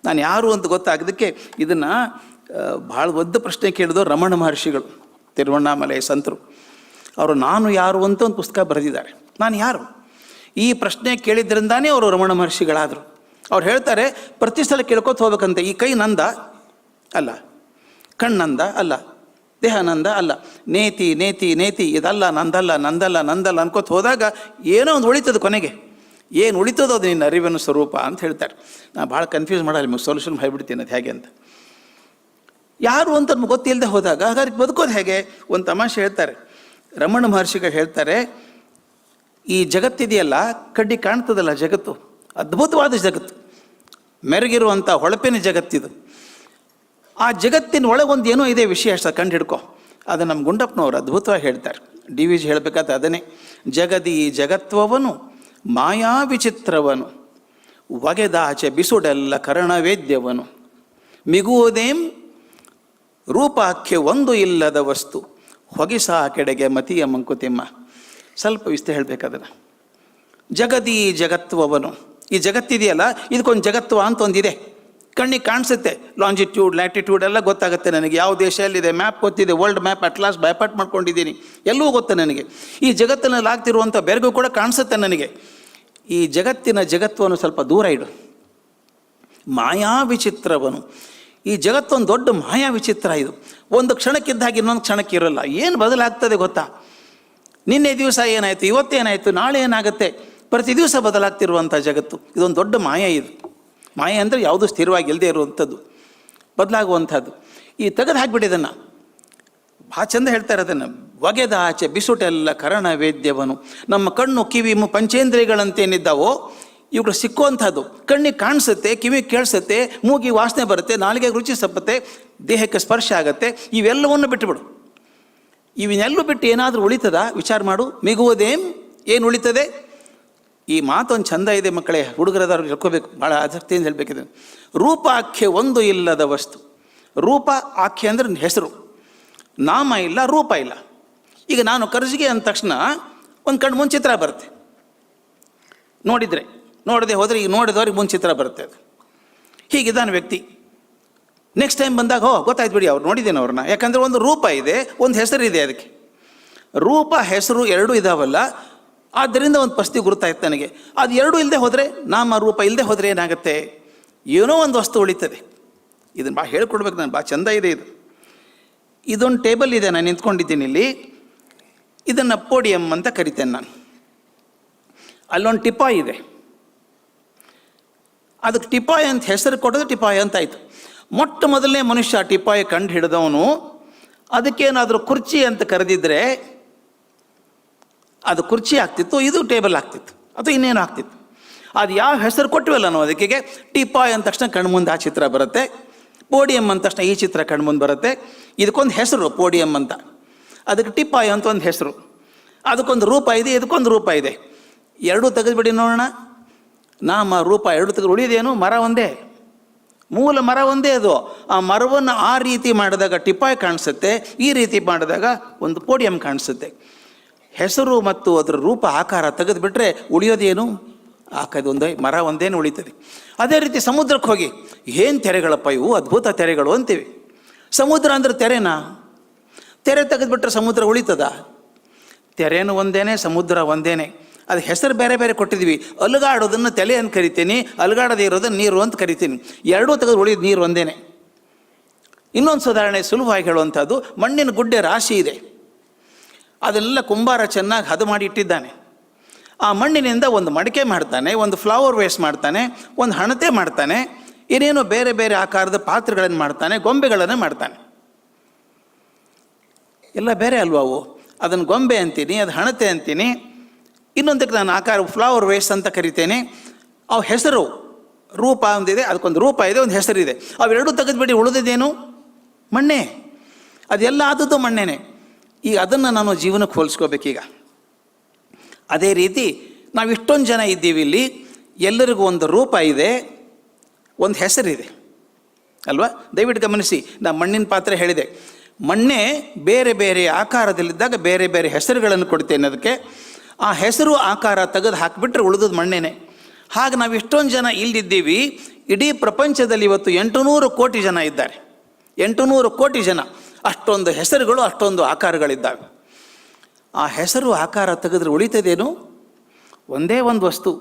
ನಾನು ಯಾರು ಅಂತ ಗೊತ್ತಾಗೋದಕ್ಕೆ ಇದನ್ನು ಭಾಳ ಒದ್ದ ಪ್ರಶ್ನೆ ಕೇಳಿದ್ರು ರಮಣ ಮಹರ್ಷಿಗಳು, ತಿರುವಣ್ಣಾಮಲೈ ಸಂತರು. ಅವರು ನಾನು ಯಾರು ಅಂತ ಒಂದು ಪುಸ್ತಕ ಬರೆದಿದ್ದಾರೆ. ನಾನು ಯಾರು ಈ ಪ್ರಶ್ನೆ ಕೇಳಿದ್ರಿಂದಾನೇ ಅವರು ರಮಣ ಮಹರ್ಷಿಗಳಾದರು. ಅವ್ರು ಹೇಳ್ತಾರೆ, ಪ್ರತಿ ಸಲ ಕೇಳ್ಕೊತ ಹೋಗ್ಬೇಕಂತೆ, ಈ ಕೈ ನಂದ ಅಲ್ಲ, ಕಣ್ಣಂದ ಅಲ್ಲ, ದೇಹ ನಂದ ಅಲ್ಲ, ನೇತಿ ನೇತಿ ನೇತಿ ಇದಲ್ಲ, ನಂದಲ್ಲ ನಂದಲ್ಲ ನಂದಲ್ಲ ಅನ್ಕೋತ ಹೋದಾಗ ಏನೋ ಒಂದು ಉಳಿತದೆ. ಕೊನೆಗೆ ಏನು ಉಳಿತದೋ ಅದು ನಿನ್ನ ಅರಿವಿನ ಸ್ವರೂಪ ಅಂತ ಹೇಳ್ತಾರೆ. ನಾನು ಭಾಳ ಕನ್ಫ್ಯೂಸ್ ಮಾಡಲ್ಲ, ನಿಮಗೆ ಸೊಲ್ಯೂಷನ್ ಹೇಳ್ಬಿಡ್ತೀನಿ ಅದು ಹೇಗೆ ಅಂತ. ಯಾರು ಅಂತ ನಮ್ಗೆ ಗೊತ್ತಿಲ್ಲದೆ ಹೋದಾಗ ಹಾಗಾದ್ರೆ ಬದುಕೋದು ಹೇಗೆ? ಒಂದು ತಮಾಷೆ ಹೇಳ್ತಾರೆ, ರಮಣ ಮಹರ್ಷಿಗಳು ಹೇಳ್ತಾರೆ, ಈ ಜಗತ್ತಿದೆಯಲ್ಲ, ಕಡ್ಡಿ ಕಾಣ್ತದಲ್ಲ ಜಗತ್ತು, ಅದ್ಭುತವಾದ ಜಗತ್ತು, ಮೆರುಗಿರುವಂಥ ಹೊಳಪಿನ ಜಗತ್ತಿದು. ಆ ಜಗತ್ತಿನ ಒಳಗೊಂದು ಏನೋ ಇದೆ ವಿಷಯ, ಅಷ್ಟು ಕಂಡು ಹಿಡ್ಕೊ. ಅದು ನಮ್ಮ ಗುಂಡಪ್ಪನವರು ಅದ್ಭುತವಾಗಿ ಹೇಳ್ತಾರೆ. ಡಿ ವಿ ಜಿ ಹೇಳಬೇಕಾದ್ರೆ ಅದನ್ನೇ, ಜಗದಿ ಜಗತ್ವವನು ಮಾಯಾ ವಿಚಿತ್ರವನು, ಒಗೆದಾಚೆ ಬಿಸುಡೆಲ್ಲ ಕರ್ಣವೇದ್ಯವನು, ಮಿಗುವುದೇಂ ರೂಪಾಖ್ಯ ಒಂದು ಇಲ್ಲದ ವಸ್ತು, ಹೊಗಿಸಾ ಕೆಡೆಗೆ ಮತಿಯ ಮಂಕುತಿಮ್ಮ. ಸ್ವಲ್ಪ ವಿಸ್ತ ಹೇಳಬೇಕಾದ್ರೆ, ಜಗದಿ ಜಗತ್ವವನು, ಈ ಜಗತ್ತಿದೆಯಲ್ಲ ಇದಕ್ಕೊಂದು ಜಗತ್ವ ಅಂತ ಒಂದಿದೆ, ಕಣ್ಣಿಗೆ ಕಾಣಿಸುತ್ತೆ. ಲಾಂಜಿಟ್ಯೂಡ್ ಲ್ಯಾಟಿಟ್ಯೂಡ್ ಎಲ್ಲ ಗೊತ್ತಾಗುತ್ತೆ ನನಗೆ, ಯಾವ ದೇಶದಲ್ಲಿದೆ ಮ್ಯಾಪ್ ಗೊತ್ತಿದೆ, ವರ್ಲ್ಡ್ ಮ್ಯಾಪ್ ಅಟ್ಲಾಸ್ ಬೈಪಾಟ್ ಮಾಡ್ಕೊಂಡಿದ್ದೀನಿ, ಎಲ್ಲವೂ ಗೊತ್ತು ನನಗೆ. ಈ ಜಗತ್ತಿನಲ್ಲಿ ಆಗ್ತಿರುವಂಥ ಬೆರಗು ಕೂಡ ಕಾಣಿಸುತ್ತೆ ನನಗೆ. ಈ ಜಗತ್ತಿನ ಜಗತ್ವವನ್ನು ಸ್ವಲ್ಪ ದೂರ ಇಡು. ಮಾಯಾ ವಿಚಿತ್ರವನು, ಈ ಜಗತ್ತೊಂದು ದೊಡ್ಡ ಮಾಯಾ ವಿಚಿತ್ರ ಇದು. ಒಂದು ಕ್ಷಣಕ್ಕಿದ್ದಾಗ ಇನ್ನೊಂದು ಕ್ಷಣಕ್ಕೆ ಇರೋಲ್ಲ. ಏನು ಬದಲಾಗ್ತದೆ ಗೊತ್ತಾ? ನಿನ್ನೆ ದಿವಸ ಏನಾಯಿತು, ಇವತ್ತೇನಾಯಿತು, ನಾಳೆ ಏನಾಗುತ್ತೆ, ಪ್ರತಿ ದಿವಸ ಬದಲಾಗ್ತಿರುವಂಥ ಜಗತ್ತು. ಇದೊಂದು ದೊಡ್ಡ ಮಾಯೆ. ಇದು ಮಾಯೆ ಅಂದರೆ ಯಾವುದೂ ಸ್ಥಿರವಾಗಿ ಇಲ್ಲದೆ ಇರುವಂಥದ್ದು, ಬದಲಾಗುವಂಥದ್ದು. ಈ ತೆಗೆದು ಹಾಕಿಬಿಟ್ಟಿದ್ದನ್ನು ಭಾಳ ಚಂದ ಹೇಳ್ತಾರೆ ಅದನ್ನು. ಒಗೆದ ಆಚೆ ಬಿಸುಟೆಲ್ಲ ಕರಣ ವೇದ್ಯವನು. ನಮ್ಮ ಕಣ್ಣು ಕಿವಿ ಪಂಚೇಂದ್ರಿಯಗಳಂತೇನಿದ್ದಾವೋ ಇವುಗಳು ಸಿಕ್ಕುವಂಥದ್ದು. ಕಣ್ಣಿಗೆ ಕಾಣಿಸುತ್ತೆ, ಕಿವಿಗೆ ಕೇಳಿಸುತ್ತೆ, ಮೂಗಿಗೆ ವಾಸನೆ ಬರುತ್ತೆ, ನಾಲಿಗೆಗೆ ರುಚಿ ಸಪ್ಪತ್ತೆ, ದೇಹಕ್ಕೆ ಸ್ಪರ್ಶ ಆಗುತ್ತೆ. ಇವೆಲ್ಲವನ್ನು ಬಿಟ್ಟುಬಿಡು. ಇವನ್ನೆಲ್ಲೂ ಬಿಟ್ಟು ಏನಾದರೂ ಉಳಿತದ ವಿಚಾರ ಮಾಡು. ಮಿಗುವುದೇಂ, ಏನು ಉಳಿತದೆ? ಈ ಮಾತೊಂದು ಚಂದ ಇದೆ ಮಕ್ಕಳೇ, ಹುಡುಗರದವ್ರು ಹೇಳ್ಕೋಬೇಕು, ಭಾಳ ಆಸಕ್ತಿಯಿಂದ ಹೇಳಬೇಕಿದೆ. ರೂಪಾಖ್ಯೆ ಒಂದು ಇಲ್ಲದ ವಸ್ತು. ರೂಪ ಆಖ್ಯೆ ಅಂದರೆ ಹೆಸರು, ನಾಮ ಇಲ್ಲ, ರೂಪ ಇಲ್ಲ. ಈಗ ನಾನು ಕರ್ಜಿಗೆ ಅಂದ ತಕ್ಷಣ ಒಂದು ಕಣ್ಣು ಮುಂಚೆ ಚಿತ್ರ ಬರುತ್ತೆ. ನೋಡದೆ ಹೋದರೆ ಈಗ ನೋಡಿದವ್ರಿಗೆ ಮುಂಚೆ ಚಿತ್ರ ಬರುತ್ತೆ. ಅದು ಹೀಗಿದ್ದಾನೆ ವ್ಯಕ್ತಿ. ನೆಕ್ಸ್ಟ್ ಟೈಮ್ ಬಂದಾಗ ಗೊತ್ತಾಯ್ತು ಬಿಡಿ, ಅವ್ರು ನೋಡಿದ್ದೇನೆ ಅವ್ರನ್ನ. ಯಾಕಂದರೆ ಒಂದು ರೂಪ ಇದೆ, ಒಂದು ಹೆಸರಿದೆ. ಅದಕ್ಕೆ ರೂಪ ಹೆಸರು ಎರಡೂ ಇದಾವಲ್ಲ, ಆದ್ದರಿಂದ ಒಂದು ಪಸ್ತಿ ಗುರುತಾಯ್ತು ನನಗೆ. ಅದು ಎರಡೂ ಇಲ್ಲದೆ ಹೋದರೆ, ನಾಮ ರೂಪ ಇಲ್ಲದೆ ಹೋದರೆ ಏನಾಗುತ್ತೆ? ಏನೋ ಒಂದು ವಸ್ತು ಉಳಿತದೆ. ಇದನ್ನು ಭಾಳ ಹೇಳ್ಕೊಡ್ಬೇಕು ನಾನು, ಭಾಳ ಚಂದ ಇದೆ ಇದು. ಇದೊಂದು ಟೇಬಲ್ ಇದೆ, ನಾನು ನಿಂತ್ಕೊಂಡಿದ್ದೀನಿ ಇಲ್ಲಿ. ಇದನ್ನು ಪೋಡಿಯಮ್ ಅಂತ ಕರಿತೇನೆ ನಾನು. ಅಲ್ಲೊಂದು ಟಿಪಾಯ್ ಇದೆ. ಅದಕ್ಕೆ ಟಿಪಾಯ್ ಅಂತ ಹೆಸರು ಕೊಡೋದು ಟಿಪಾಯ್ ಅಂತ ಆಯಿತು. ಮೊಟ್ಟ ಮೊದಲನೇ ಮನುಷ್ಯ ಟಿಪಾಯ್ ಕಂಡು ಹಿಡಿದವನು. ಅದಕ್ಕೇನಾದರೂ ಕುರ್ಚಿ ಅಂತ ಕರೆದಿದ್ರೆ ಅದು ಕುರ್ಚಿ ಆಗ್ತಿತ್ತು, ಇದು ಟೇಬಲ್ ಆಗ್ತಿತ್ತು, ಅಥವಾ ಇನ್ನೇನು ಆಗ್ತಿತ್ತು. ಅದು ಯಾವ ಹೆಸರು ಕೊಟ್ಟಿವಲ್ಲ ನಾವು ಅದಕ್ಕೆ, ಟಿಪಾಯ್ ಅಂದ ತಕ್ಷಣ ಕಣ್ಮುಂದೆ ಆ ಚಿತ್ರ ಬರುತ್ತೆ. ಪೋಡಿಯಮ್ ಅಂದ ತಕ್ಷಣ ಈ ಚಿತ್ರ ಕಣ್ಮುಂದೆ ಬರುತ್ತೆ. ಇದಕ್ಕೊಂದು ಹೆಸರು ಪೋಡಿಯಮ್ ಅಂತ, ಅದಕ್ಕೆ ಟಿಪಾಯ್ ಅಂತ ಒಂದು ಹೆಸರು. ಅದಕ್ಕೊಂದು ರೂಪ ಇದೆ, ಇದಕ್ಕೊಂದು ರೂಪ ಇದೆ. ಎರಡೂ ತೆಗೆದುಬಿಡಿ ನೋಡೋಣ. ನಾಮ ರೂಪ ಎರಡು ತೆಗೆದು ಉಳಿದೇನು? ಮರ ಒಂದೇ, ಮೂಲ ಮರ ಒಂದೇ ಅದು. ಆ ಮರವನ್ನು ಆ ರೀತಿ ಮಾಡಿದಾಗ ಟಿಪಾಯ್ ಕಾಣಿಸುತ್ತೆ, ಈ ರೀತಿ ಮಾಡಿದಾಗ ಒಂದು ಪೋಡಿಯಮ್ ಕಾಣಿಸುತ್ತೆ. ಹೆಸರು ಮತ್ತು ಅದರ ರೂಪ ಆಕಾರ ತೆಗೆದುಬಿಟ್ರೆ ಉಳಿಯೋದೇನು? ಒಂದೇ ಮರ ಒಂದೇನು ಉಳಿತದೆ. ಅದೇ ರೀತಿ ಸಮುದ್ರಕ್ಕೆ ಹೋಗಿ, ಏನು ತೆರೆಗಳಪ್ಪ ಇವು, ಅದ್ಭುತ ತೆರೆಗಳು ಅಂತೀವಿ. ಸಮುದ್ರ ಅಂದರೆ ತೆರೆನಾ? ತೆರೆ ತೆಗೆದುಬಿಟ್ರೆ ಸಮುದ್ರ ಉಳಿತದ? ತೆರೆನೂ ಒಂದೇನೆ, ಸಮುದ್ರ ಒಂದೇನೆ. ಅದು ಹೆಸರು ಬೇರೆ ಬೇರೆ ಕೊಟ್ಟಿದ್ವಿ. ಅಲುಗಾಡೋದನ್ನು ತಲೆ ಅಂತ ಕರಿತೀನಿ, ಅಲುಗಾಡದೇ ಇರೋದನ್ನು ನೀರು ಅಂತ ಕರಿತೀನಿ. ಎರಡೂ ತೆಗೆದು ಉಳಿದ ನೀರು ಒಂದೇನೆ. ಇನ್ನೊಂದು ಸುಧಾರಣೆ ಸುಲಭವಾಗಿ ಹೇಳುವಂಥದ್ದು, ಮಣ್ಣಿನ ಗುಡ್ಡೆ ರಾಶಿ ಇದೆ. ಅದೆಲ್ಲ ಕುಂಬಾರ ಚೆನ್ನಾಗಿ ಹದ ಮಾಡಿ ಇಟ್ಟಿದ್ದಾನೆ. ಆ ಮಣ್ಣಿನಿಂದ ಒಂದು ಮಡಿಕೆ ಮಾಡ್ತಾನೆ, ಒಂದು ಫ್ಲವರ್ ವೇಸ್ಟ್ ಮಾಡ್ತಾನೆ, ಒಂದು ಹಣತೆ ಮಾಡ್ತಾನೆ, ಏನೇನೋ ಬೇರೆ ಬೇರೆ ಆಕಾರದ ಪಾತ್ರೆಗಳನ್ನು ಮಾಡ್ತಾನೆ, ಗೊಂಬೆಗಳನ್ನು ಮಾಡ್ತಾನೆ. ಎಲ್ಲ ಬೇರೆ ಅಲ್ವಾ ಅವು? ಅದನ್ನು ಗೊಂಬೆ ಅಂತೀನಿ, ಅದು ಹಣತೆ ಅಂತೀನಿ, ಇನ್ನೊಂದಕ್ಕೆ ನಾನು ಆಕಾರ ಫ್ಲವರ್ ವೇಸ್ಟ್ ಅಂತ ಕರಿತೇನೆ. ಅವು ಹೆಸರು ರೂಪ ಒಂದಿದೆ, ಅದಕ್ಕೊಂದು ರೂಪ ಇದೆ, ಒಂದು ಹೆಸರಿದೆ. ಅವೆರಡೂ ತೆಗೆದುಬಿಡಿ ಉಳಿದಿದ್ದೇನು? ಮಣ್ಣೆ. ಅದೆಲ್ಲ ಆದದ್ದು ಮಣ್ಣೇನೆ. ಈಗ ಅದನ್ನು ನಾನು ಜೀವನಕ್ಕೆ ಹೋಲಿಸ್ಕೋಬೇಕೀಗ. ಅದೇ ರೀತಿ ನಾವು ಇಷ್ಟೊಂದು ಜನ ಇದ್ದೀವಿ ಇಲ್ಲಿ, ಎಲ್ಲರಿಗೂ ಒಂದು ರೂಪ ಇದೆ, ಒಂದು ಹೆಸರಿದೆ ಅಲ್ವಾ? ದಯವಿಟ್ಟು ಗಮನಿಸಿ, ನಾನು ಮಣ್ಣಿನ ಪಾತ್ರೆ ಹೇಳಿದೆ. ಮಣ್ಣೆ ಬೇರೆ ಬೇರೆ ಆಕಾರದಲ್ಲಿದ್ದಾಗ ಬೇರೆ ಬೇರೆ ಹೆಸರುಗಳನ್ನು ಕೊಡ್ತೇನೆ ಅದಕ್ಕೆ. ಆ ಹೆಸರು ಆಕಾರ ತೆಗೆದು ಹಾಕಿಬಿಟ್ರೆ ಉಳಿದದ್ದು ಮಣ್ಣೇನೆ. ಹಾಗೆ ನಾವು ಇಷ್ಟೊಂದು ಜನ ಇಲ್ಲಿದ್ದೀವಿ. ಇಡೀ ಪ್ರಪಂಚದಲ್ಲಿ ಇವತ್ತು 800 ಕೋಟಿ ಜನ ಇದ್ದಾರೆ. 800 ಕೋಟಿ ಜನ, ಅಷ್ಟೊಂದು ಹೆಸರುಗಳು, ಅಷ್ಟೊಂದು ಆಕಾರಗಳಿದ್ದಾವೆ. ಆ ಹೆಸರು ಆಕಾರ ತೆಗೆದ್ರೆ ಉಳಿತದೇನು? ಒಂದೇ ಒಂದು ವಸ್ತು.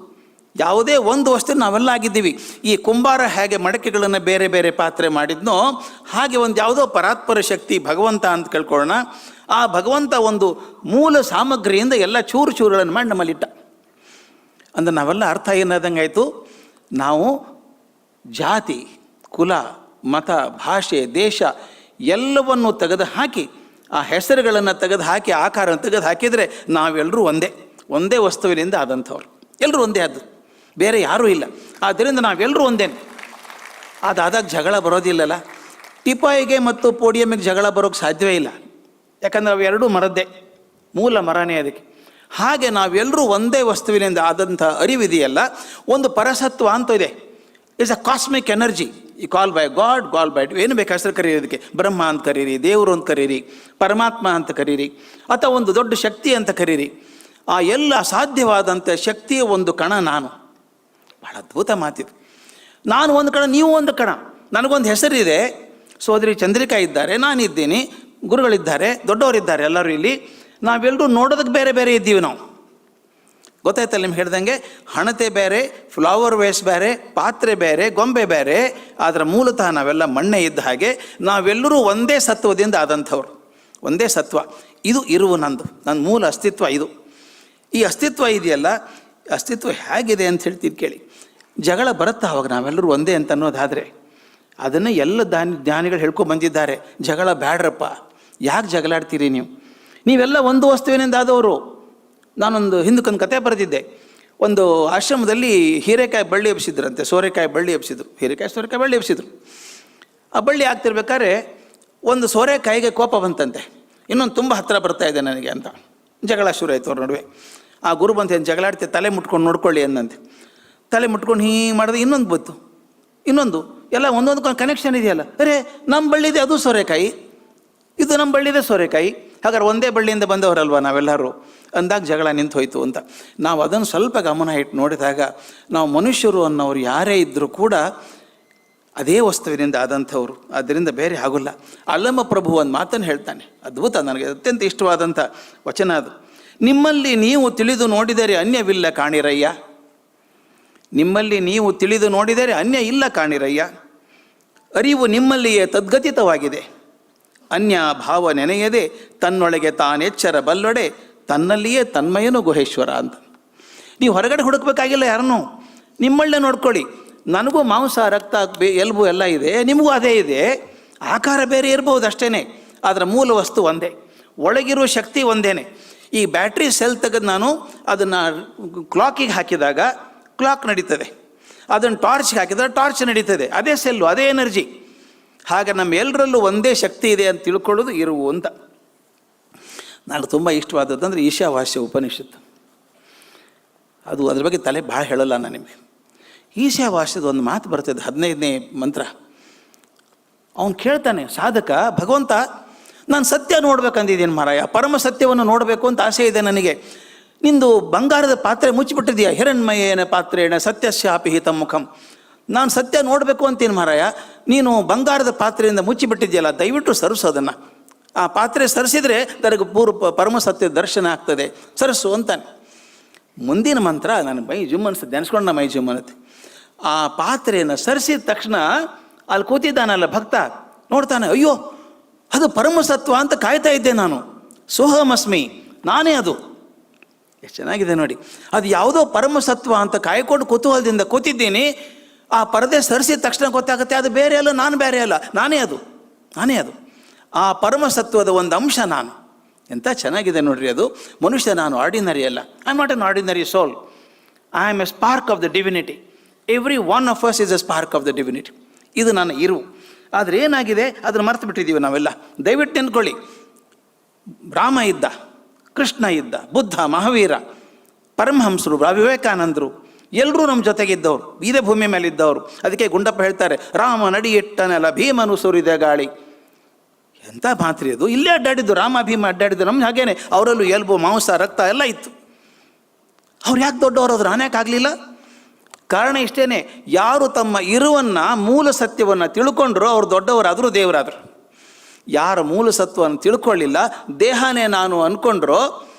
ಯಾವುದೇ ಒಂದು ವಸ್ತು ನಾವೆಲ್ಲ ಆಗಿದ್ದೀವಿ. ಈ ಕುಂಬಾರ ಹೇಗೆ ಮಡಕೆಗಳನ್ನು ಬೇರೆ ಬೇರೆ ಪಾತ್ರೆ ಮಾಡಿದ್ನೋ ಹಾಗೆ ಒಂದು ಯಾವುದೋ ಪರಾತ್ಪರ ಶಕ್ತಿ ಭಗವಂತ ಅಂತ ಕೇಳ್ಕೊಳ್ಳೋಣ. ಆ ಭಗವಂತ ಒಂದು ಮೂಲ ಸಾಮಗ್ರಿಯಿಂದ ಎಲ್ಲ ಚೂರು ಚೂರುಗಳನ್ನು ಮಾಡಿ ನಮ್ಮಲ್ಲಿಟ್ಟ. ಅಂದರೆ ನಾವೆಲ್ಲ ಅರ್ಥ ಏನಾದಂಗೆ ಆಯಿತು? ನಾವು ಜಾತಿ, ಕುಲ, ಮತ, ಭಾಷೆ, ದೇಶ ಎಲ್ಲವನ್ನು ತೆಗೆದು ಹಾಕಿ, ಆ ಹೆಸರುಗಳನ್ನು ತೆಗೆದು ಹಾಕಿ, ಆಕಾರ ತೆಗೆದು ಹಾಕಿದರೆ ನಾವೆಲ್ಲರೂ ಒಂದೇ ವಸ್ತುವಿನಿಂದ ಆದಂಥವ್ರು. ಎಲ್ಲರೂ ಒಂದೇ ಆದ್ದು, ಬೇರೆ ಯಾರೂ ಇಲ್ಲ. ಆದ್ದರಿಂದ ನಾವೆಲ್ಲರೂ ಒಂದೇನೆ. ಅದಾದಾಗ ಜಗಳ ಬರೋದಿಲ್ಲಲ್ಲ. ಟಿಪಾಯಿಗೆ ಮತ್ತು ಪೋಡಿಯಮ್ಮಿಗೆ ಜಗಳ ಬರೋಕ್ಕೆ ಸಾಧ್ಯವೇ ಇಲ್ಲ. ಯಾಕಂದರೆ ಅವು ಎರಡೂ ಮರದ್ದೇ, ಮೂಲ ಮರನೇ ಅದಕ್ಕೆ. ಹಾಗೆ ನಾವೆಲ್ಲರೂ ಒಂದೇ ವಸ್ತುವಿನಿಂದ ಆದಂಥ ಅರಿವಿದೆಯಲ್ಲ, ಒಂದು ಪರಸತ್ವ ಅಂತ ಇದೆ. It's a cosmic energy. ಈ call by god, call by ಏನು ಬೇಕು ಹೆಸರು ಕರೀರಿ ಅದಕ್ಕೆ. ಬ್ರಹ್ಮ ಅಂತ ಕರೀರಿ, ದೇವರು ಅಂತ ಕರೀರಿ, ಪರಮಾತ್ಮ ಅಂತ ಕರೀರಿ, ಅಥವಾ ಒಂದು ದೊಡ್ಡ ಶಕ್ತಿ ಅಂತ ಕರೀರಿ. ಆ ಎಲ್ಲ ಸಾಧ್ಯವಾದಂಥ ಶಕ್ತಿಯ ಒಂದು ಕಣ ನಾನು. ಬಹಳ ಅದ್ಭುತ ಮಾತಿದು. ನಾನು ಒಂದು ಕಣ, ನೀವು ಒಂದು ಕಣ. ನನಗೊಂದು ಹೆಸರಿದೆ, ಸೋದರಿ ಚಂದ್ರಿಕಾ ಇದ್ದಾರೆ, ನಾನಿದ್ದೀನಿ, ಗುರುಗಳಿದ್ದಾರೆ, ದೊಡ್ಡವರಿದ್ದಾರೆ, ಎಲ್ಲರೂ ಇಲ್ಲಿ. ನಾವೆಲ್ಲರೂ ನೋಡೋದಕ್ಕೆ ಬೇರೆ ಬೇರೆ ಇದ್ದೀವಿ ನಾವು. ಗೊತ್ತಾಯ್ತಲ್ಲ ನಿಮ್ಗೆ ಹೇಳ್ದಂಗೆ, ಹಣತೆ ಬೇರೆ, ಫ್ಲವರ್ ವೇಸ್ ಬೇರೆ, ಪಾತ್ರೆ ಬೇರೆ, ಗೊಂಬೆ ಬೇರೆ, ಆದರೆ ಮೂಲತಃ ನಾವೆಲ್ಲ ಮಣ್ಣೆ ಇದ್ದ ಹಾಗೆ ನಾವೆಲ್ಲರೂ ಒಂದೇ ಸತ್ವದಿಂದ ಆದಂಥವ್ರು, ಒಂದೇ ಸತ್ವ. ಇದು ಇರುವ ನನ್ನ ಮೂಲ ಅಸ್ತಿತ್ವ ಇದು. ಈ ಅಸ್ತಿತ್ವ ಇದೆಯಲ್ಲ, ಅಸ್ತಿತ್ವ ಹೇಗಿದೆ ಅಂತ ಹೇಳ್ತೀನಿ ಕೇಳಿ. ಜಗಳ ಬರುತ್ತಾ ಅವಾಗ ನಾವೆಲ್ಲರೂ ಒಂದೇ ಅಂತ ಅನ್ನೋದಾದರೆ, ಅದನ್ನು ಎಲ್ಲ ಜ್ಞಾನಿಗಳು ಹೇಳ್ಕೊಂಡು ಬಂದಿದ್ದಾರೆ. ಜಗಳ ಬ್ಯಾಡ್ರಪ್ಪ, ಯಾಕೆ ಜಗಳಾಡ್ತೀರಿ ನೀವೆಲ್ಲ ಒಂದು ವಸ್ತುವಿನಿಂದ ಆದವರು. ನಾನೊಂದು ಹಿಂದಕ್ಕೊಂದು ಕತೆ ಬರೆದಿದ್ದೆ. ಒಂದು ಆಶ್ರಮದಲ್ಲಿ ಹೀರೆಕಾಯಿ ಬಳ್ಳಿ ಎಬ್ಸಿದ್ರಂತೆ, ಸೋರೆಕಾಯಿ ಬಳ್ಳಿ ಎಬ್ಸಿದ್ರು, ಹೀರೆಕಾಯಿ ಸೋರೆಕಾಯಿ ಬಳ್ಳಿ ಎಬ್ಸಿದ್ರು. ಆ ಬಳ್ಳಿ ಆಗ್ತಿರ್ಬೇಕಾದ್ರೆ ಒಂದು ಸೋರೆಕಾಯಿಗೆ ಕೋಪ ಬಂತಂತೆ, ಇನ್ನೊಂದು ತುಂಬ ಹತ್ತಿರ ಬರ್ತಾ ಇದೆ ನನಗೆ ಅಂತ. ಜಗಳ ಶುರು ಆಯಿತು ಅವ್ರ ನಡುವೆ. ಆ ಗುರು ಬಂತ ಏನು ಜಗಳಾಡ್ತೆ, ತಲೆ ಮುಟ್ಕೊಂಡು ನೋಡ್ಕೊಳ್ಳಿ ಅಂದಂತೆ. ತಲೆ ಮುಟ್ಕೊಂಡು ಹೀಗೆ ಮಾಡಿದ್ರೆ ಇನ್ನೊಂದು ಬಂತು, ಇನ್ನೊಂದು, ಎಲ್ಲ ಒಂದೊಂದಕ್ಕೊಂದು ಕನೆಕ್ಷನ್ ಇದೆಯಲ್ಲ. ಅರೆ ನಮ್ಮ ಬಳ್ಳಿದೆ ಅದು ಸೋರೆಕಾಯಿ, ಇದು ನಮ್ಮ ಬಳ್ಳಿದೆ ಸೋರೆಕಾಯಿ, ಹಾಗಾದ್ರೆ ಒಂದೇ ಬಳ್ಳಿಯಿಂದ ಬಂದವರಲ್ವ ನಾವೆಲ್ಲರೂ ಅಂದಾಗ ಜಗಳ ನಿಂತು ಹೋಯಿತು ಅಂತ. ನಾವು ಅದನ್ನು ಸ್ವಲ್ಪ ಗಮನ ಇಟ್ಟು ನೋಡಿದಾಗ ನಾವು ಮನುಷ್ಯರು ಅನ್ನೋರು ಯಾರೇ ಇದ್ದರೂ ಕೂಡ ಅದೇ ವಸ್ತುವಿನಿಂದ ಆದಂಥವ್ರು, ಆದ್ದರಿಂದ ಬೇರೆ ಆಗೋಲ್ಲ. ಅಲ್ಲಮ ಪ್ರಭು ಒಂದು ಮಾತನ್ನು ಹೇಳ್ತಾನೆ, ಅದ್ಭುತ, ನನಗೆ ಅತ್ಯಂತ ಇಷ್ಟವಾದಂಥ ವಚನ ಅದು. ನಿಮ್ಮಲ್ಲಿ ನೀವು ತಿಳಿದು ನೋಡಿದರೆ ಅನ್ಯವಿಲ್ಲ ಕಾಣಿರಯ್ಯ, ನಿಮ್ಮಲ್ಲಿ ನೀವು ತಿಳಿದು ನೋಡಿದರೆ ಅನ್ಯ ಇಲ್ಲ ಕಾಣಿರಯ್ಯ. ಅರಿವು ನಿಮ್ಮಲ್ಲಿಯೇ ತದ್ಗತಿತವಾಗಿದೆ, ಅನ್ಯ ಭಾವ ನೆನೆಯದೆ ತನ್ನೊಳಗೆ ತಾನೆಚ್ಚರ ಬಲ್ಲೊಡೆ ತನ್ನಲ್ಲಿಯೇ ತನ್ಮಯನು ಗುಹೇಶ್ವರ ಅಂತ. ನೀವು ಹೊರಗಡೆ ಹುಡುಕಬೇಕಾಗಿಲ್ಲ ಯಾರನ್ನೂ, ನಿಮ್ಮಲ್ಲೇ ನೋಡ್ಕೊಳ್ಳಿ. ನನಗೂ ಮಾಂಸ, ರಕ್ತ, ಎಲುಬು ಎಲ್ಲ ಇದೆ, ನಿಮಗೂ ಅದೇ ಇದೆ. ಆಕಾರ ಬೇರೆ ಇರ್ಬೋದು ಅಷ್ಟೇ, ಅದರ ಮೂಲ ವಸ್ತು ಒಂದೇ, ಒಳಗಿರೋ ಶಕ್ತಿ ಒಂದೇ. ಈ ಬ್ಯಾಟ್ರಿ ಸೆಲ್ ತೆಗೆದು ನಾನು ಅದನ್ನು ಕ್ಲಾಕಿಗೆ ಹಾಕಿದಾಗ ಕ್ಲಾಕ್ ನಡೀತದೆ, ಅದನ್ನು ಟಾರ್ಚ್ಗೆ ಹಾಕಿದರೆ ಟಾರ್ಚ್ ನಡೀತದೆ, ಅದೇ ಸೆಲ್ಲು, ಅದೇ ಎನರ್ಜಿ. ಹಾಗೆ ನಮ್ಮ ಎಲ್ಲರಲ್ಲೂ ಒಂದೇ ಶಕ್ತಿ ಇದೆ ಅಂತ ತಿಳ್ಕೊಳ್ಳೋದು ಇರುವು ಅಂತ. ನನಗೆ ತುಂಬ ಇಷ್ಟವಾದದ್ದಂದರೆ ಈಶಾವಾಸ್ಯ ಉಪನಿಷತ್ತು. ಅದು ಅದ್ರ ಬಗ್ಗೆ ತಲೆ ಭಾಳ ಹೇಳಲ್ಲ ನಾನು ನಿಮಗೆ. ಈಶಾವಾಸ್ಯದ ಒಂದು ಮಾತು ಬರ್ತದೆ, 15ನೇ ಮಂತ್ರ. ಅವನು ಕೇಳ್ತಾನೆ ಸಾಧಕ, ಭಗವಂತ ನಾನು ಸತ್ಯ ನೋಡ್ಬೇಕಂದಿದ್ದೀನಿ ಮಾರಾಯ, ಪರಮ ಸತ್ಯವನ್ನು ನೋಡಬೇಕು ಅಂತ ಆಸೆ ಇದೆ ನನಗೆ. ನಿಂದು ಬಂಗಾರದ ಪಾತ್ರೆ ಮುಚ್ಚಿಬಿಟ್ಟಿದೆಯಾ, ಹಿರಣ್ಮಯೇನ ಪಾತ್ರೇಣ ಸತ್ಯಸ್ಯಾಪಿ ಹಿತಂ ಮುಖಂ. ನಾನು ಸತ್ಯ ನೋಡಬೇಕು ಅಂತೀನಿ ಮಾರಾಯ, ನೀನು ಬಂಗಾರದ ಪಾತ್ರೆಯಿಂದ ಮುಚ್ಚಿಬಿಟ್ಟಿದೆಯಲ್ಲ, ದಯವಿಟ್ಟು ಸರಿಸೋದನ್ನು. ಆ ಪಾತ್ರೆ ಸರಿಸಿದರೆ ನನಗೆ ಪರಮ ಸತ್ಯ ದರ್ಶನ ಆಗ್ತದೆ, ಸರಿಸು ಅಂತಾನೆ. ಮುಂದಿನ ಮಂತ್ರ ನನ್ನ ಮೈ ಜುಮ್ ಅನಿಸುತ್ತೆ, ನೆನೆಸ್ಕೊಂಡು ಮೈ ಜುಮ್ ಅನ್ನತ್ತೆ. ಆ ಪಾತ್ರೆಯನ್ನು ಸರಿಸಿದ ತಕ್ಷಣ ಅಲ್ಲಿ ಕೂತಿದ್ದಾನಲ್ಲ ಭಕ್ತ ನೋಡ್ತಾನೆ, ಅಯ್ಯೋ ಅದು ಪರಮಸತ್ವ ಅಂತ ಕಾಯ್ತಾ ಇದ್ದೆ ನಾನು, ಸೋಹಮಸ್ಮಿ, ನಾನೇ ಅದು. ಎಷ್ಟು ಚೆನ್ನಾಗಿದೆ ನೋಡಿ. ಅದು ಯಾವುದೋ ಪರಮಸತ್ವ ಅಂತ ಕಾಯ್ಕೊಂಡು ಕುತೂಹಲದಿಂದ ಕೂತಿದ್ದೀನಿ. ಆ ಪರದೆ ಸರಿಸಿದ ತಕ್ಷಣ ಗೊತ್ತಾಗುತ್ತೆ ಅದು ಬೇರೆ ಅಲ್ಲ, ನಾನು ಬೇರೆ ಅಲ್ಲ, ನಾನೇ ಅದು, ನಾನೇ ಅದು. ಆ ಪರಮಸತ್ವದ ಒಂದು ಅಂಶ ನಾನು. ಎಂಥ ಚೆನ್ನಾಗಿದೆ ನೋಡ್ರಿ ಅದು. ಮನುಷ್ಯ ನಾನು ಆರ್ಡಿನರಿ ಅಲ್ಲ, I am not an ordinary soul, I am a spark of the divinity. Every one of us is a spark of the divinity. ಇದು ನನ್ನ ಇರು. ಆದರೆ ಏನಾಗಿದೆ, ಅದನ್ನು ಮರ್ತು ಬಿಟ್ಟಿದ್ದೀವಿ ನಾವೆಲ್ಲ. ದಯವಿಟ್ಟು ನೆನ್ಕೊಳ್ಳಿ, ರಾಮ ಇದ್ದ, ಕೃಷ್ಣ ಇದ್ದ, ಬುದ್ಧ, ಮಹಾವೀರ, ಪರಮಹಂಸರು, ವಿವೇಕಾನಂದರು, ಎಲ್ಲರೂ ನಮ್ಮ ಜೊತೆಗಿದ್ದವರು, ಇದೇ ಭೂಮಿ ಮೇಲೆ ಇದ್ದವರು. ಅದಕ್ಕೆ ಗುಂಡಪ್ಪ ಹೇಳ್ತಾರೆ, ರಾಮ ನಡಿಯಿಟ್ಟನೆಲ್ಲ ಭೀಮನು ಸುರಿದ ಗಾಳಿ. ಎಂಥ ಮಾತ್ರಿ ಅದು. ಇಲ್ಲೇ ಅಡ್ಡಾಡಿದ್ದು, ರಾಮ ಭೀಮ ಅಡ್ಡಾಡಿದ್ದು ನಮ್ಮ ಹಾಗೇನೆ. ಅವರಲ್ಲೂ ಎಲ್ಬು, ಮಾಂಸ, ರಕ್ತ ಎಲ್ಲ ಇತ್ತು. ಅವ್ರು ಯಾಕೆ ದೊಡ್ಡವರಾದ್ರು, ನಾನ್ಯಾಕೆ ಆಗಲಿಲ್ಲ? ಕಾರಣ ಇಷ್ಟೇ, ಯಾರು ತಮ್ಮ ಇರುವನ್ನು, ಮೂಲ ಸತ್ಯವನ್ನು ತಿಳ್ಕೊಂಡ್ರು ಅವ್ರು ದೊಡ್ಡವರಾದರೂ ದೇವರಾದರು. ಯಾರ ಮೂಲ ಸತ್ವವನ್ನು ತಿಳ್ಕೊಳ್ಳಿಲ್ಲ, ದೇಹನೇ ನಾನು ಅಂದ್ಕೊಂಡ್ರೋ,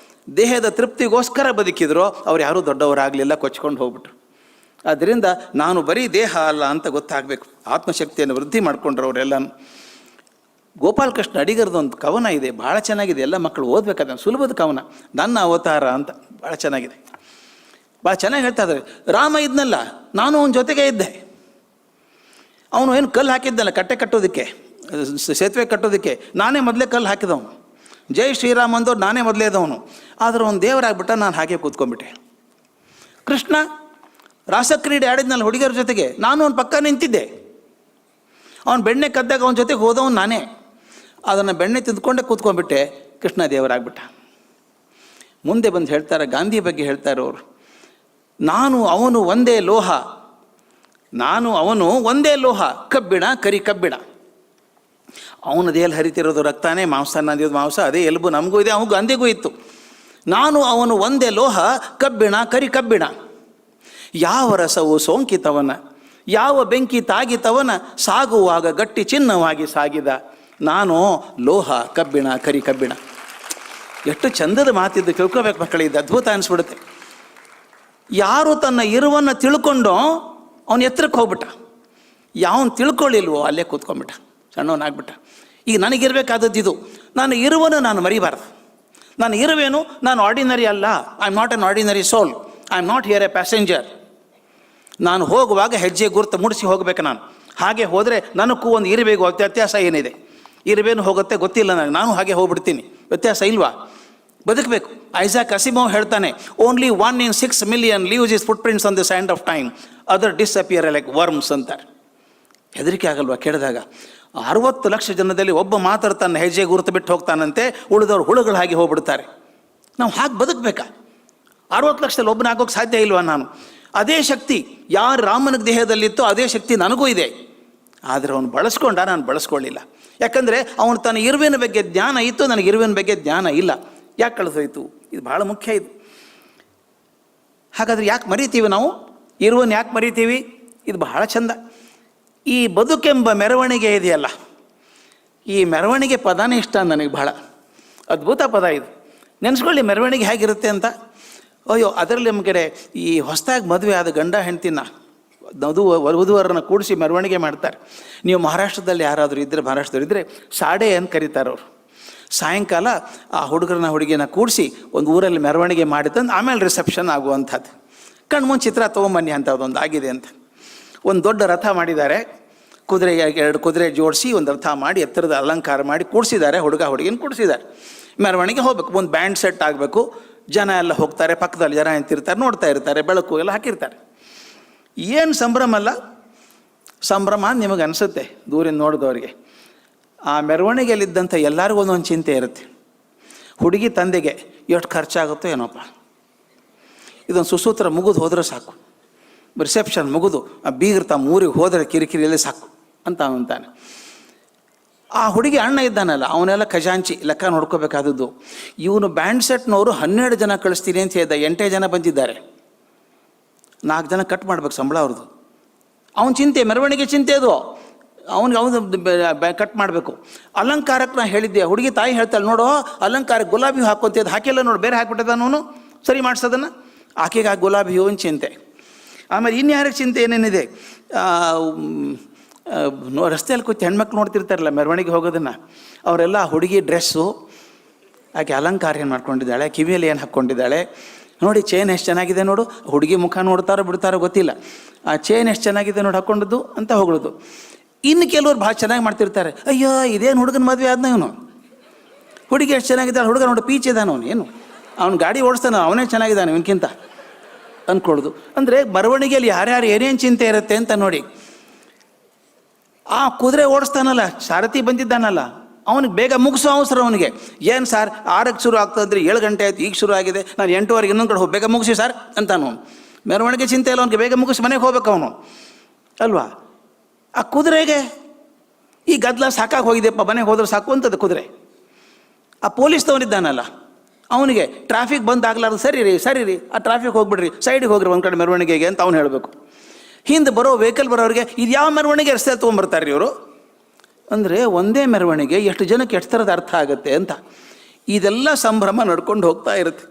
ದೇಹದ ತೃಪ್ತಿಗೋಸ್ಕರ ಬದುಕಿದ್ರೋ ಅವ್ರು ಯಾರೂ ದೊಡ್ಡವರಾಗಲಿಲ್ಲ, ಕೊಚ್ಕೊಂಡು ಹೋಗ್ಬಿಟ್ರು. ಆದ್ದರಿಂದ ನಾನು ಬರೀ ದೇಹ ಅಲ್ಲ ಅಂತ ಗೊತ್ತಾಗಬೇಕು. ಆತ್ಮಶಕ್ತಿಯನ್ನು ವೃದ್ಧಿ ಮಾಡಿಕೊಂಡ್ರು ಅವರೆಲ್ಲನೂ. ಗೋಪಾಲಕೃಷ್ಣ ಅಡಿಗರದೊಂದು ಕವನ ಇದೆ, ಭಾಳ ಚೆನ್ನಾಗಿದೆ, ಎಲ್ಲ ಮಕ್ಕಳು ಓದಬೇಕಾದ ಸುಲಭದ ಕವನ, ನನ್ನ ಅವತಾರ ಅಂತ. ಭಾಳ ಚೆನ್ನಾಗಿದೆ, ಭಾಳ ಚೆನ್ನಾಗಿ ಹೇಳ್ತಾ ಇದ್ದಾರೆ. ರಾಮ ಇದ್ನಲ್ಲ, ನಾನು ಅವನ ಜೊತೆಗೆ ಇದ್ದೆ. ಅವನು ಏನು ಕಲ್ಲು ಹಾಕಿದ್ದಲ್ಲ ಕಟ್ಟೆ ಕಟ್ಟೋದಕ್ಕೆ, ಸೇತುವೆ ಕಟ್ಟೋದಕ್ಕೆ, ನಾನೇ ಮೊದಲೇ ಕಲ್ಲು ಹಾಕಿದವನು. ಜೈ ಶ್ರೀರಾಮ್ ಅಂದವ್ರು ನಾನೇ ಮೊದಲೇ ಇದ್ದವನು. ಆದರೆ ಅವನು ದೇವರಾಗ್ಬಿಟ್ಟ, ನಾನು ಹಾಗೆ ಕೂತ್ಕೊಂಡ್ಬಿಟ್ಟೆ. ಕೃಷ್ಣ ರಾಸಕ್ರೀಡೆ ಆಡಿದ್ನಲ್ಲ ಹುಡುಗಿಯರ ಜೊತೆಗೆ, ನಾನು ಅವನ ಪಕ್ಕ ನಿಂತಿದ್ದೆ. ಅವನು ಬೆಣ್ಣೆ ಕದ್ದಾಗ ಅವನ ಜೊತೆಗೆ ಹೋದವನು ನಾನೇ. ಅದನ್ನು ಬೆಣ್ಣೆ ತಿಂದ್ಕೊಂಡೇ ಕೂತ್ಕೊಂಡ್ಬಿಟ್ಟೆ, ಕೃಷ್ಣ ದೇವರಾಗ್ಬಿಟ್ಟ. ಮುಂದೆ ಬಂದು ಹೇಳ್ತಾರೆ, ಗಾಂಧಿ ಬಗ್ಗೆ ಹೇಳ್ತಾರೆ ಅವರು, ನಾನು ಅವನು ಒಂದೇ ಲೋಹ, ನಾನು ಅವನು ಒಂದೇ ಲೋಹ, ಕಬ್ಬಿಣ ಕರಿ ಕಬ್ಬಿಣ. ಅವನ ದೇಹಲ್ಲಿ ಹರಿತಿರೋದು ರಕ್ತಾನೇ, ಮಾಂಸ ನಂದಿಯೋದು ಮಾಂಸ, ಅದೇ ಎಲುಬು ನಮಗೂ ಇದೆ, ಅವನು ಗಾಂಧಿಗೂ ಇತ್ತು. ನಾನು ಅವನು ಒಂದೇ ಲೋಹ, ಕಬ್ಬಿಣ ಕರಿ ಕಬ್ಬಿಣ. ಯಾವ ರಸವು ಸೋಂಕಿತವನ, ಯಾವ ಬೆಂಕಿ ತಾಗಿತವನ, ಸಾಗುವಾಗ ಗಟ್ಟಿ ಚಿನ್ನವಾಗಿ ಸಾಗಿದ. ನಾನು ಲೋಹ, ಕಬ್ಬಿಣ ಕರಿ ಕಬ್ಬಿಣ. ಎಷ್ಟು ಚಂದದ ಮಾತಿದ್ದು, ತಿಳ್ಕೊಬೇಕು ಮಕ್ಕಳಿದ್ದು, ಅದ್ಭುತ ಅನಿಸ್ಬಿಡುತ್ತೆ. ಯಾರು ತನ್ನ ಇರುವನ್ನು ತಿಳ್ಕೊಂಡು ಅವನು ಎತ್ತರಕ್ಕೆ ಹೋಗ್ಬಿಟ್ಟ, ಯಾವನು ತಿಳ್ಕೊಳ್ಳಿಲ್ವೋ ಅಲ್ಲೇ ಕೂತ್ಕೊಂಡ್ಬಿಟ್ಟ, ಸಣ್ಣವನಾಗ್ಬಿಟ್ಟ. ಈಗ ನನಗಿರಬೇಕಾದದ್ದು ಇದು, ನಾನು ಇರುವನ್ನು ನಾನು ಮರಿಬಾರ್ದು. ನಾನು ಇರುವೇನು, ನಾನು ಆರ್ಡಿನರಿ ಅಲ್ಲ, I am not an ordinary soul, I am not here a passenger. ನಾನು ಹೋಗುವಾಗ ಹೆಜ್ಜೆ ಗುರುತು ಮೂಡಿಸಿ ಹೋಗಬೇಕು. ನಾನು ಹಾಗೆ ಹೋದರೆ ನನಗೂ ಒಂದು ಇರಬೇಕು, ವ್ಯತ್ಯಾಸ ಏನಿದೆ? ಇರಬೇನು ಹೋಗುತ್ತೆ ಗೊತ್ತಿಲ್ಲ ನನಗೆ, ನಾನು ಹಾಗೆ ಹೋಗ್ಬಿಡ್ತೀನಿ, ವ್ಯತ್ಯಾಸ ಇಲ್ವಾ? ಬದುಕಬೇಕು. ಐಸಾಕ್ ಅಸಿಮೋವ್ ಹೇಳ್ತಾನೆ, only 1 in 6 million leaves is foot prints on the sand of time, other disappear like worms ಅಂತಾರೆ. ಹೆದರಿಕೆ ಆಗಲ್ವಾ ಕೇಳಿದಾಗ? 60 ಲಕ್ಷ ಜನದಲ್ಲಿ ಒಬ್ಬ ಮಾತ್ರ ತನ್ನ ಹೆಜ್ಜೆ ಗುರುತು ಬಿಟ್ಟು ಹೋಗ್ತಾನಂತೆ, ಉಳಿದವರು ಹುಳುಗಳು ಹಾಗೆ ಹೋಗ್ಬಿಡ್ತಾರೆ. ನಾವು ಹಾಗೆ ಬದುಕಬೇಕಾ? 60 ಲಕ್ಷದಲ್ಲಿ ಒಬ್ಬನ ಆಗೋಕ್ಕೆ ಸಾಧ್ಯ ಇಲ್ವಾ ನಾನು? ಅದೇ ಶಕ್ತಿ ಯಾರು ರಾಮನ ದೇಹದಲ್ಲಿತ್ತೋ ಅದೇ ಶಕ್ತಿ ನನಗೂ ಇದೆ. ಆದರೆ ಅವನು ಬಳಸ್ಕೊಂಡ, ನಾನು ಬಳಸ್ಕೊಳ್ಳಿಲ್ಲ. ಯಾಕಂದರೆ ಅವನು ತನ್ನ ಇರುವಿನ ಬಗ್ಗೆ ಜ್ಞಾನ ಇತ್ತು, ನನಗೆ ಇರುವಿನ ಬಗ್ಗೆ ಜ್ಞಾನ ಇಲ್ಲ. ಯಾಕೆ ಕಳಿಸೋಯ್ತು? ಇದು ಭಾಳ ಮುಖ್ಯ. ಇದು ಹಾಗಾದರೆ ಯಾಕೆ ಮರಿತೀವಿ ನಾವು? ಇರುವನ್ನು ಯಾಕೆ ಮರಿತೀವಿ? ಇದು ಬಹಳ ಚಂದ. ಈ ಬದುಕೆಂಬ ಮೆರವಣಿಗೆ ಇದೆಯಲ್ಲ, ಈ ಮೆರವಣಿಗೆ ಪದನೇ ಇಷ್ಟ ನನಗೆ, ಬಹಳ ಅದ್ಭುತ ಪದ ಇದು. ನೆನೆಸ್ಕೊಳ್ಳಿ ಮೆರವಣಿಗೆ ಹೇಗಿರುತ್ತೆ ಅಂತ. ಅಯ್ಯೋ, ಅದರಲ್ಲಿ ನಮಗೆ ಈ ಹೊಸದಾಗಿ ಮದುವೆ ಆದ ಗಂಡ ಹೆಂಡ್ತಿನ ವಧುವರನ್ನು ಕೂಡಿಸಿ ಮೆರವಣಿಗೆ ಮಾಡ್ತಾರೆ. ನೀವು ಮಹಾರಾಷ್ಟ್ರದಲ್ಲಿ ಯಾರಾದರೂ ಇದ್ದರೆ, ಮಹಾರಾಷ್ಟ್ರದವ್ರು ಇದ್ದರೆ ಸಾಡೆ ಅಂತ ಕರೀತಾರೆ ಅವರು. ಸಾಯಂಕಾಲ ಆ ಹುಡುಗರನ್ನ ಹುಡುಗಿನ ಕೂಡಿಸಿ ಒಂದು ಊರಲ್ಲಿ ಮೆರವಣಿಗೆ ಮಾಡಿ ತಂದು ಆಮೇಲೆ ರಿಸೆಪ್ಷನ್ ಆಗುವಂಥದ್ದು. ಕಣ್ಮುಂದು ಚಿತ್ರ ತೊಗೊಂಬನ್ನಿ ಅಂಥದ್ದೊಂದು ಆಗಿದೆ ಅಂತ. ಒಂದು ದೊಡ್ಡ ರಥ ಮಾಡಿದ್ದಾರೆ, ಕುದುರೆ 2 ಕುದುರೆ ಜೋಡಿಸಿ ಒಂದು ರಥ ಮಾಡಿ ಎತ್ತರದ ಅಲಂಕಾರ ಮಾಡಿ ಕೂಡಿಸಿದ್ದಾರೆ, ಹುಡುಗ ಹುಡುಗಿನ ಕೂಡಿಸಿದ್ದಾರೆ. ಮೆರವಣಿಗೆ ಹೋಗ್ಬೇಕು, ಒಂದು ಬ್ಯಾಂಡ್ ಸೆಟ್ ಆಗಬೇಕು, ಜನ ಎಲ್ಲ ಹೋಗ್ತಾರೆ, ಪಕ್ಕದಲ್ಲಿ ಜನ ನಿಂತಿರ್ತಾರೆ, ನೋಡ್ತಾ ಇರ್ತಾರೆ, ಬೆಳಕು ಎಲ್ಲ ಹಾಕಿರ್ತಾರೆ. ಏನು ಸಂಭ್ರಮ ಅಲ್ಲ? ಸಂಭ್ರಮ ನಿಮಗೆ ಅನಿಸುತ್ತೆ ದೂರಿಂದ ನೋಡಿದವರಿಗೆ. ಆ ಮೆರವಣಿಗೆಯಲ್ಲಿದ್ದಂಥ ಎಲ್ಲರಿಗೂ ಒಂದೊಂದು ಚಿಂತೆ ಇರುತ್ತೆ. ಹುಡುಗಿ ತಂದೆಗೆ ಎಷ್ಟು ಖರ್ಚಾಗುತ್ತೋ ಏನೋಪ್ಪ, ಇದೊಂದು ಸುಸೂತ್ರ ಮುಗಿದು ಹೋದರೆ ಸಾಕು, ರಿಸೆಪ್ಷನ್ ಮುಗಿದು ಆ ಬೀಗರು ತಮ್ಮ ಊರಿಗೆ ಹೋದರೆ ಕಿರಿಕಿರಿಯಲ್ಲೇ ಸಾಕು ಅಂತ ಅಂತಾನೆ. ಆ ಹುಡುಗಿ ಅಣ್ಣ ಇದ್ದಾನಲ್ಲ, ಅವನೆಲ್ಲ ಖಜಾಂಚಿ, ಲೆಕ್ಕ ನೋಡ್ಕೋಬೇಕಾದದ್ದು. ಇವನು ಬ್ಯಾಂಡ್ ಸೆಟ್ನವರು 12 ಜನ ಕಳಿಸ್ತೀನಿ ಅಂತ ಹೇಳಿದ, 8 ಜನ ಬಂದಿದ್ದಾರೆ, 4 ಜನ ಕಟ್ ಮಾಡ್ಬೇಕು ಸಂಬಳ ಅವ್ರದ್ದು. ಅವನ ಚಿಂತೆ, ಮೆರವಣಿಗೆ ಚಿಂತೆ ಅದು. ಅವನು ಕಟ್ ಮಾಡಬೇಕು. ಅಲಂಕಾರಕ್ಕೆ ನಾ ಹೇಳಿದ್ದೆ, ಹುಡುಗಿ ತಾಯಿ ಹೇಳ್ತಾಳೆ, ನೋಡೋ ಅಲಂಕಾರಕ್ಕೆ ಗುಲಾಬಿ ಹೂ ಹಾಕೋಂತಿದ್ದು, ಹಾಕಿಲ್ಲ ನೋಡು, ಬೇರೆ ಹಾಕ್ಬಿಟ್ಟಿದ್ದಾನು, ಸರಿ ಮಾಡಿಸೋದನ್ನು. ಆಕೆಗೆ ಆ ಗುಲಾಬಿ ಹೂವಿನ ಚಿಂತೆ. ಆಮೇಲೆ ಇನ್ಯಾರಿಗೆ ಚಿಂತೆ ಏನೇನಿದೆ? ರಸ್ತೆಯಲ್ಲಿ ಕೂತು ಹೆಣ್ಮಕ್ಳು ನೋಡ್ತಿರ್ತಾರಲ್ಲ ಮೆರವಣಿಗೆ ಹೋಗೋದನ್ನು, ಅವರೆಲ್ಲ ಹುಡುಗಿ ಡ್ರೆಸ್ಸು, ಆಕೆ ಅಲಂಕಾರ ಏನು ಮಾಡ್ಕೊಂಡಿದ್ದಾಳೆ, ಕಿವಿಯಲ್ಲಿ ಏನು ಹಾಕ್ಕೊಂಡಿದ್ದಾಳೆ, ನೋಡಿ ಚೈನ್ ಎಷ್ಟು ಚೆನ್ನಾಗಿದೆ ನೋಡು, ಹುಡುಗಿ ಮುಖ ನೋಡ್ತಾರೋ ಬಿಡ್ತಾರೋ ಗೊತ್ತಿಲ್ಲ, ಆ ಚೈನ್ ಎಷ್ಟು ಚೆನ್ನಾಗಿದೆ ನೋಡಿ ಹಾಕ್ಕೊಂಡದ್ದು ಅಂತ ಹೊಗಳೋದು. ಇನ್ನು ಕೆಲವ್ರು ಭಾಳ ಚೆನ್ನಾಗಿ ಮಾಡ್ತಿರ್ತಾರೆ, ಅಯ್ಯೋ ಇದೇನು ಹುಡುಗನ ಮದುವೆ ಆದ್ನ ಇವನು, ಹುಡುಗಿ ಎಷ್ಟು ಚೆನ್ನಾಗಿದ್ದಾಳೆ, ಹುಡುಗ ನೋಡಿ ಪೀಚ್ ಇದ್ದಾನೆ ಅವನು, ಏನು ಅವ್ನು ಗಾಡಿ ಓಡಿಸ್ತಾನೆ, ಅವನೇ ಚೆನ್ನಾಗಿದ್ದಾನೆ ಇವನ್ಕಿಂತ ಅಂದ್ಕೊಳ್ಳೋದು. ಅಂದರೆ ಮೆರವಣಿಗೆಯಲ್ಲಿ ಯಾರ್ಯಾರು ಏನೇನು ಚಿಂತೆ ಇರುತ್ತೆ ಅಂತ ನೋಡಿ. ಆ ಕುದುರೆ ಓಡಿಸ್ತಾನಲ್ಲ, ಸಾರಥಿ ಬಂದಿದ್ದಾನಲ್ಲ, ಅವನಿಗೆ ಬೇಗ ಮುಗಿಸೋ ಅವಸರ ಅವನಿಗೆ. ಏನು ಸರ್ 6ಕ್ಕೆ ಶುರು ಆಗ್ತದ್ರಿ, 7 ಗಂಟೆ ಆಯ್ತು, ಈಗ ಶುರು ಆಗಿದೆ, ನಾನು 8:15 ಇನ್ನೊಂದು ಕಡೆ ಹೋಗಿ ಬೇಗ ಮುಗಿಸಿ ಸರ್ ಅಂತಾನು. ಮೆರವಣಿಗೆ ಚಿಂತೆ ಇಲ್ಲ ಅವನಿಗೆ, ಬೇಗ ಮುಗಿಸಿ ಮನೆಗೆ ಹೋಗ್ಬೇಕು ಅವನು ಅಲ್ವಾ. ಆ ಕುದುರೆಗೆ ಈ ಗದ್ದಲ ಸಾಕಾಗಿ ಹೋಗಿದೆಯಪ್ಪ, ಮನೆಗೆ ಹೋದ್ರೆ ಸಾಕು ಅಂತದ್ದು ಕುದುರೆ. ಆ ಪೊಲೀಸ್ದವನಿದ್ದಾನಲ್ಲ, ಅವನಿಗೆ ಟ್ರಾಫಿಕ್ ಬಂದ್ ಆಗಲಾರ್ದು, ಸರಿ ರೀ ಆ ಟ್ರಾಫಿಕ್ ಹೋಗ್ಬಿಡ್ರಿ, ಸೈಡಿಗೆ ಹೋಗ್ರಿ ಒಂದು ಕಡೆ ಮೆರವಣಿಗೆಗೆ ಅಂತ ಅವ್ನು ಹೇಳಬೇಕು. ಹಿಂದೆ ಬರೋ ವೆಹಿಕಲ್ ಬರೋರಿಗೆ ಇದು ಯಾವ ಮೆರವಣಿಗೆ ರಸ್ತೆ ತೊಗೊಂಬರ್ತಾರೆ ಇವರು. ಅಂದರೆ ಒಂದೇ ಮೆರವಣಿಗೆ ಎಷ್ಟು ಜನಕ್ಕೆ ಎಷ್ಟು ಥರದ ಅರ್ಥ ಆಗುತ್ತೆ ಅಂತ. ಇದೆಲ್ಲ ಸಂಭ್ರಮ ನಡ್ಕೊಂಡು ಹೋಗ್ತಾ ಇರುತ್ತೆ.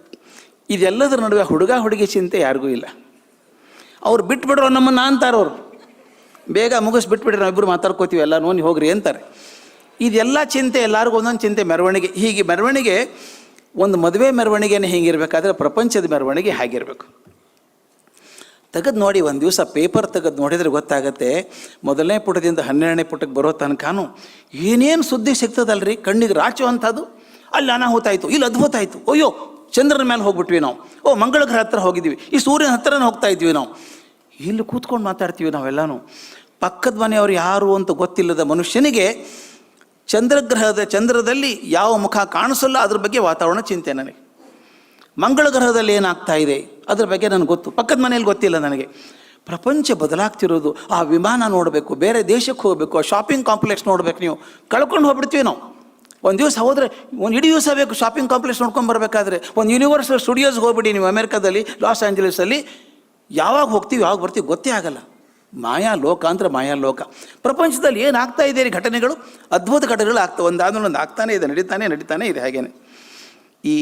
ಇದೆಲ್ಲದರ ನಡುವೆ ಹುಡುಗ ಹುಡುಗಿ ಚಿಂತೆ ಯಾರಿಗೂ ಇಲ್ಲ. ಅವ್ರು ಬಿಟ್ಬಿಡ್ರೋ ನಮ್ಮನ್ನು ಅಂತಾರವ್ರು, ಬೇಗ ಮುಗಿಸ್ ಬಿಟ್ಬಿಡ್ರಿ, ನಾವಿಬ್ಬರು ಮಾತಾಡ್ಕೋತೀವಿ ಎಲ್ಲ ನೋಡಿ ಹೋಗ್ರಿ ಅಂತಾರೆ. ಇದೆಲ್ಲ ಚಿಂತೆ, ಎಲ್ಲರಿಗೂ ಒಂದೊಂದು ಚಿಂತೆ. ಮೆರವಣಿಗೆ ಹೀಗೆ, ಮೆರವಣಿಗೆ ಒಂದು ಮದುವೆ ಮೆರವಣಿಗೆನೇ ಹೀಗಿರಬೇಕಾದ್ರೆ ಪ್ರಪಂಚದ ಮೆರವಣಿಗೆ ಹಾಗಿರಬೇಕು. ತೆಗೆದು ನೋಡಿ, ಒಂದು ದಿವಸ ಪೇಪರ್ ತೆಗೆದು ನೋಡಿದರೆ ಗೊತ್ತಾಗತ್ತೆ, 1ನೇ ಪುಟದಿಂದ 12ನೇ ಪುಟಕ್ಕೆ ಬರೋ ತನಕನೂ ಏನೇನು ಸುದ್ದಿ ಸಿಗ್ತದಲ್ರಿ, ಕಣ್ಣಿಗೆ ರಾಚೋ ಅಂಥದ್ದು. ಅಲ್ಲಿ ಅನಾಹುತ ಆಯಿತು, ಇಲ್ಲಿ ಅದ್ಭುತ ಆಯಿತು, ಅಯ್ಯೋ ಚಂದ್ರನ ಮೇಲೆ ಹೋಗ್ಬಿಟ್ವಿ ನಾವು, ಓ ಮಂಗಳ ಗ್ರಹ ಹತ್ರ ಹೋಗಿದ್ವಿ, ಈ ಸೂರ್ಯನ ಹತ್ರನೇ ಹೋಗ್ತಾ ಇದ್ವಿ ನಾವು. ಇಲ್ಲಿ ಕೂತ್ಕೊಂಡು ಮಾತಾಡ್ತೀವಿ ನಾವೆಲ್ಲನೂ. ಪಕ್ಕದ ಮನೆಯವರು ಯಾರು ಅಂತ ಗೊತ್ತಿಲ್ಲದ ಮನುಷ್ಯನಿಗೆ ಚಂದ್ರದಲ್ಲಿ ಯಾವ ಮುಖ ಕಾಣಿಸಲ್ಲ ಅದ್ರ ಬಗ್ಗೆ ವಾತಾವರಣ ಚಿಂತೆ ನನಗೆ. ಮಂಗಳ ಗ್ರಹದಲ್ಲಿ ಏನಾಗ್ತಾ ಇದೆ ಅದ್ರ ಬಗ್ಗೆ ನನಗೆ ಗೊತ್ತು, ಪಕ್ಕದ ಮನೆಯಲ್ಲಿ ಗೊತ್ತಿಲ್ಲ ನನಗೆ. ಪ್ರಪಂಚ ಬದಲಾಗ್ತಿರೋದು, ಆ ವಿಮಾನ ನೋಡಬೇಕು, ಬೇರೆ ದೇಶಕ್ಕೆ ಹೋಗಬೇಕು, ಶಾಪಿಂಗ್ ಕಾಂಪ್ಲೆಕ್ಸ್ ನೋಡ್ಬೇಕು, ನೀವು ಕಳ್ಕೊಂಡು ಹೋಗ್ಬಿಡ್ತೀವಿ ನಾವು. ಒಂದು ದಿವಸ ಹೋದರೆ ಒಂದು ಇಡೀ ದಿವಸ ಬೇಕು ಶಾಪಿಂಗ್ ಕಾಂಪ್ಲೆಕ್ಸ್ ನೋಡ್ಕೊಂಡು ಬರಬೇಕಾದ್ರೆ. ಒಂದು ಯೂನಿವರ್ಸಲ್ ಸ್ಟುಡಿಯೋಸ್ಗೆ ಹೋಗ್ಬಿಡಿ ನೀವು, ಅಮೆರಿಕಾದಲ್ಲಿ ಲಾಸ್ ಆಂಜಲೀಸಲ್ಲಿ. ಯಾವಾಗ ಹೋಗ್ತೀವಿ ಯಾವಾಗ ಬರ್ತೀವಿ ಗೊತ್ತೇ ಆಗಲ್ಲ. ಮಾಯಾ ಲೋಕ ಅಂದ್ರೆ ಮಾಯಾ ಲೋಕ. ಪ್ರಪಂಚದಲ್ಲಿ ಏನಾಗ್ತಾ ಇದೆ ಘಟನೆಗಳು, ಅದ್ಭುತ ಘಟನೆಗಳು ಆಗ್ತವೆ, ಒಂದಾದ್ಮೇಲೆ ಒಂದು ಆಗ್ತಾನೆ ಇದೆ, ನಡೀತಾನೆ ಇದೆ. ಹಾಗೇನೆ ಈ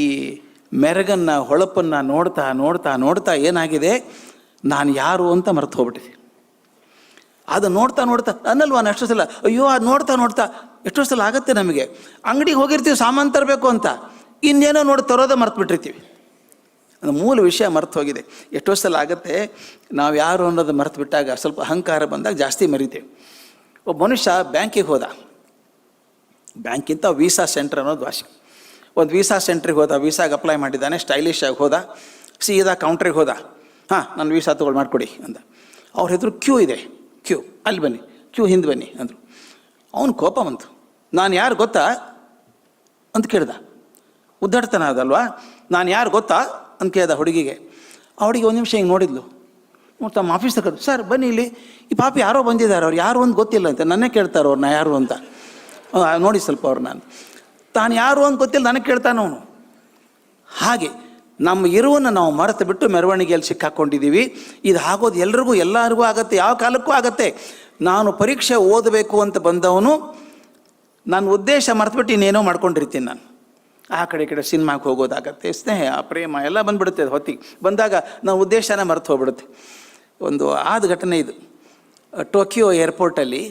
ಮೆರಗನ್ನು ಹೊಳಪನ್ನು ನೋಡ್ತಾ ನೋಡ್ತಾ ನೋಡ್ತಾ ಏನಾಗಿದೆ, ನಾನು ಯಾರು ಅಂತ ಮರೆತು ಹೋಗ್ಬಿಟ್ಟಿದೆ. ಅದು ನೋಡ್ತಾ ನೋಡ್ತಾ ಅನ್ನಲ್ವಾ ಎಷ್ಟೋ ಸಲ, ಅಯ್ಯೋ ಅದು ನೋಡ್ತಾ ನೋಡ್ತಾ ಎಷ್ಟೋ ಸಲ ಆಗುತ್ತೆ ನಮಗೆ. ಅಂಗಡಿಗೆ ಹೋಗಿರ್ತೀವಿ ಸಾಮಾನು ತರಬೇಕು ಅಂತ, ಇನ್ನೇನೋ ನೋಡಿ ತರೋದೇ ಮರ್ತು ಬಿಟ್ಟಿರ್ತೀವಿ. ಅದು ಮೂಲ ವಿಷಯ ಮರೆತು ಹೋಗಿದೆ. ಎಷ್ಟೋ ಸಲ ಆಗುತ್ತೆ ನಾವು ಯಾರು ಅನ್ನೋದು ಮರೆತು ಬಿಟ್ಟಾಗ, ಸ್ವಲ್ಪ ಅಹಂಕಾರ ಬಂದಾಗ ಜಾಸ್ತಿ ಮರಿತೇವೆ. ಒಬ್ಬ ಮನುಷ್ಯ ಬ್ಯಾಂಕಿಗೆ ಹೋದ, ಬ್ಯಾಂಕಿಂತ ವೀಸಾ ಸೆಂಟ್ರ್ ಅನ್ನೋದು ಭಾಷೆ. ಒಂದು ವೀಸಾ ಸೆಂಟ್ರಿಗೆ ಹೋದ, ವೀಸಾಗೆ ಅಪ್ಲೈ ಮಾಡಿದ್ದಾನೆ, ಸ್ಟೈಲಿಶಾಗಿ ಹೋದ, ಸೀದಾ ಕೌಂಟ್ರಿಗೆ ಹೋದ. ಹಾಂ, ನಾನು ವೀಸಾ ತೊಗೊಳ್ಳಿ ಮಾಡಿಕೊಡಿ ಅಂದ. ಅವ್ರ ಹೆದರು ಕ್ಯೂ ಇದೆ, ಕ್ಯೂ ಅಲ್ಲಿ ಬನ್ನಿ, ಕ್ಯೂ ಹಿಂದೆ ಬನ್ನಿ ಅಂದರು. ಅವನು ಕೋಪ ಬಂತು. ನಾನು ಯಾರು ಗೊತ್ತಾ ಅಂತ ಕೇಳ್ದ. ಉದ್ದಾಡ್ತಾನ ಅದಲ್ವಾ, ನಾನು ಯಾರು ಗೊತ್ತಾ ಅಂತ ಕೇಳ್ದ ಹುಡುಗಿಗೆ. ಆ ಹುಡುಗಿ ಒಂದು ನಿಮಿಷ ಹಿಂಗೆ ನೋಡಿದ್ಲು. ನೋಡಿ ತಮ್ಮ ಆಫೀಸ್ ತಗೊಂಡು, ಸರ್ ಬನ್ನಿ ಇಲ್ಲಿ, ಈ ಪಾಪಿ ಯಾರೋ ಬಂದಿದ್ದಾರೆ, ಅವ್ರು ಯಾರು ಅಂತ ಗೊತ್ತಿಲ್ಲ ಅಂತ ನನ್ನೇ ಕೇಳ್ತಾರೆ ಅವ್ರನ್ನ ಯಾರು ಅಂತ. ನೋಡಿ ಸ್ವಲ್ಪ ಅವ್ರು, ನಾನು ತಾನು ಯಾರು ಅಂತ ಗೊತ್ತಿಲ್ಲ ನನಗೆ ಕೇಳ್ತಾನೆ ಅವನು. ಹಾಗೆ ನಮ್ಮ ಇರುವನ್ನು ನಾವು ಮರೆತು ಬಿಟ್ಟು ಮೆರವಣಿಗೆಯಲ್ಲಿ ಸಿಕ್ಕಾಕೊಂಡಿದ್ದೀವಿ. ಇದು ಆಗೋದು ಎಲ್ರಿಗೂ, ಎಲ್ಲರಿಗೂ ಆಗತ್ತೆ, ಯಾವ ಕಾಲಕ್ಕೂ ಆಗತ್ತೆ. ನಾನು ಪರೀಕ್ಷೆ ಓದಬೇಕು ಅಂತ ಬಂದವನು ನನ್ನ ಉದ್ದೇಶ ಮರೆತುಬಿಟ್ಟು ಇನ್ನೇನೋ ಮಾಡ್ಕೊಂಡಿರ್ತೀನಿ. ನಾನು ಆ ಕಡೆ ಈ ಕಡೆ ಸಿನಿಮಾಗೆ ಹೋಗೋದಾಗತ್ತೆ, ಸ್ನೇಹ ಪ್ರೇಮ ಎಲ್ಲ ಬಂದುಬಿಡುತ್ತೆ. ಹೊತ್ತಿಗೆ ಬಂದಾಗ ನಾವು ಉದ್ದೇಶನ ಮರೆತು ಹೋಗ್ಬಿಡುತ್ತೆ. ಒಂದು ಆದ ಘಟನೆ ಇದು. ಟೋಕಿಯೋ ಏರ್ಪೋರ್ಟಲ್ಲಿ,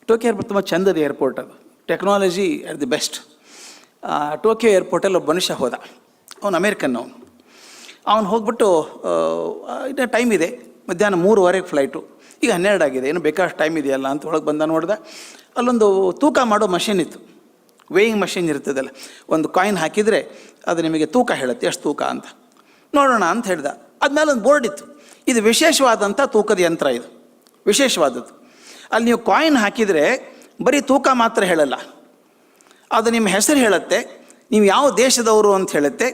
ಟೋಕಿಯೋ ಏರ್ಪೋರ್ಟ್ ತುಂಬ ಚಂದದ ಏರ್ಪೋರ್ಟ್, ಅದು technology at the best. Tokyo ಏರ್ಪೋರ್ಟಲ್ಲಿ ಒಬ್ಬ ಮನುಷ್ಯ ಹೋದ, ಅವನು ಅಮೇರಿಕನ್. ಅವನು ಹೋಗ್ಬಿಟ್ಟು ಇನ್ನೂ ಟೈಮ್ ಇದೆ, ಮಧ್ಯಾಹ್ನ 3:30 ಫ್ಲೈಟು, ಈಗ 12 ಆಗಿದೆ, ಏನು ಬೇಕಾಷ್ಟು ಟೈಮ್ ಇದೆಯಲ್ಲ ಅಂತ ಒಳಗೆ ಬಂದ. ನೋಡ್ದ ಅಲ್ಲೊಂದು ತೂಕ ಮಾಡೋ ಮಷಿನ್ ಇತ್ತು, ವೇಯಿಂಗ್ ಮಷಿನ್ ಇರ್ತದಲ್ಲ, ಒಂದು ಕಾಯಿನ್ ಹಾಕಿದರೆ ಅದು ನಿಮಗೆ ತೂಕ ಹೇಳುತ್ತೆ, ಎಷ್ಟು ತೂಕ ಅಂತ. ನೋಡೋಣ ಅಂತ ಹೇಳ್ದ. ಆದಮೇಲೆ ಒಂದು ಬೋರ್ಡ್ ಇತ್ತು, ಇದು ವಿಶೇಷವಾದಂಥ ತೂಕದ ಯಂತ್ರ, ಇದು ವಿಶೇಷವಾದದ್ದು. ಅಲ್ಲಿ ನೀವು ಕಾಯಿನ್ ಹಾಕಿದರೆ ಬರೀ ತೂಕ ಮಾತ್ರ ಹೇಳಲ್ಲ, ಅದು ನಿಮ್ಮ ಹೆಸರು ಹೇಳುತ್ತೆ, ನೀವು ಯಾವ ದೇಶದವರು ಅಂತ ಹೇಳುತ್ತೆ,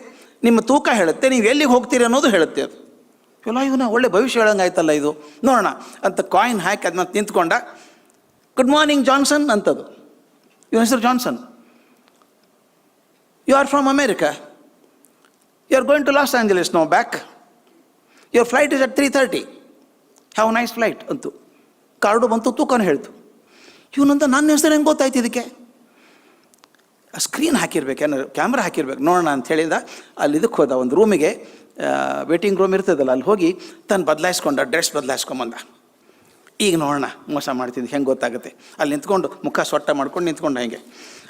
ನಿಮ್ಮ ತೂಕ ಹೇಳುತ್ತೆ, ನೀವು ಎಲ್ಲಿಗೆ ಹೋಗ್ತೀರಿ ಅನ್ನೋದು ಹೇಳುತ್ತೆ. ಅದು ಎಲ್ಲ ಇವನ ಒಳ್ಳೆ ಭವಿಷ್ಯ ಹೇಳಂಗಾಯ್ತಲ್ಲ ಇದು, ನೋಡೋಣ ಅಂತ ಕಾಯಿನ್ ಹಾಕಿ ಅದನ್ನ ನಿಂತ್ಕೊಂಡ. ಗುಡ್ ಮಾರ್ನಿಂಗ್ ಜಾನ್ಸನ್ ಅಂತದು. ಇವನ ಹೆಸರು Johnson. You are from America, you are going to Los Angeles no back, your flight is at 3:30, have nice flight ಅಂತು. ಕಾರ್ಡು ಬಂತು, ತೂಕನೂ ಹೇಳ್ತು. ಇವನಂತ ನನ್ನ ಹೆಸರು ಹೆಂಗೆ ಗೊತ್ತಾಯ್ತು ಇದಕ್ಕೆ? ಸ್ಕ್ರೀನ್ ಹಾಕಿರ್ಬೇಕು, ಏನಾರು ಕ್ಯಾಮ್ರಾ ಹಾಕಿರ್ಬೇಕು, ನೋಡೋಣ ಅಂತ ಹೇಳಿದ. ಅಲ್ಲಿ ಇದಕ್ಕೆ ಹೋದ, ಒಂದು ರೂಮಿಗೆ, ವೇಟಿಂಗ್ ರೂಮ್ ಇರ್ತದಲ್ಲ, ಅಲ್ಲಿ ಹೋಗಿ ತಾನು ಬದಲಾಯಿಸ್ಕೊಂಡ, ಡ್ರೆಸ್ ಬದಲಾಯಿಸ್ಕೊಂಬಂದ. ಈಗ ನೋಡೋಣ ಮೋಸ ಮಾಡ್ತಿದ್ದು ಹೆಂಗೆ ಗೊತ್ತಾಗುತ್ತೆ. ಅಲ್ಲಿ ನಿಂತ್ಕೊಂಡು ಮುಖ ಸೊಟ್ಟ ಮಾಡ್ಕೊಂಡು ನಿಂತ್ಕೊಂಡು ಹೆಂಗೆ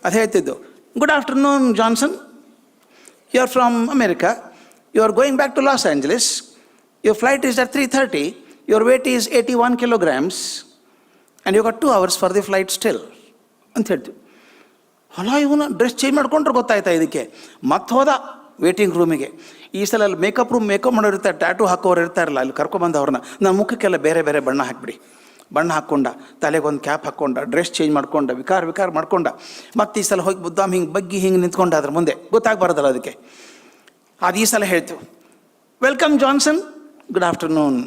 ಅದು ಹೇಳ್ತಿದ್ದು. Good afternoon Johnson, you are from America, you are going back to Los Angeles, your flight is at 3:30, your wait is 81 kilograms and you got 2 hours for the fight still ಅಂತ ಹೇಳ್ತೀವಿ. ಹೊಲ ಇವನು ಡ್ರೆಸ್ ಚೇಂಜ್ ಮಾಡ್ಕೊಂಡ್ರೆ ಗೊತ್ತಾಯ್ತಾ ಇದಕ್ಕೆ. ಮತ್ತೆ ಹೋದ waiting ರೂಮಿಗೆ. ಈ ಸಲ ಅಲ್ಲಿ ಮೇಕಪ್ ಮಾಡೋರು ಇರ್ತಾರೆ, ಟ್ಯಾಟೂ ಹಾಕೋರು ಇರ್ತಾರಲ್ಲ, ಅಲ್ಲಿ ಕರ್ಕೊಬಂದವ್ರನ್ನ, ನನ್ನ ಮುಖಕ್ಕೆಲ್ಲ ಬೇರೆ ಬೇರೆ ಬಣ್ಣ ಹಾಕಿಬಿಡಿ, ಬಣ್ಣ ಹಾಕ್ಕೊಂಡ, ತಲೆಗೊಂದು ಕ್ಯಾಪ್ ಹಾಕ್ಕೊಂಡ, ಡ್ರೆಸ್ ಚೇಂಜ್ ಮಾಡ್ಕೊಂಡ, ವಿಕಾರ ಮಾಡ್ಕೊಂಡ. ಮತ್ತು ಈ ಸಲ ಹೋಗಿ ಬುದ್ಧಾಮ್ ಹಿಂಗೆ ಬಗ್ಗಿ ಹಿಂಗೆ ನಿಂತ್ಕೊಂಡ, ಅದ್ರ ಮುಂದೆ ಗೊತ್ತಾಗಬಾರ್ದಲ್ಲ ಅದಕ್ಕೆ. ಅದು ಈ ಸಲ ಹೇಳ್ತು, welcome Johnson, good afternoon,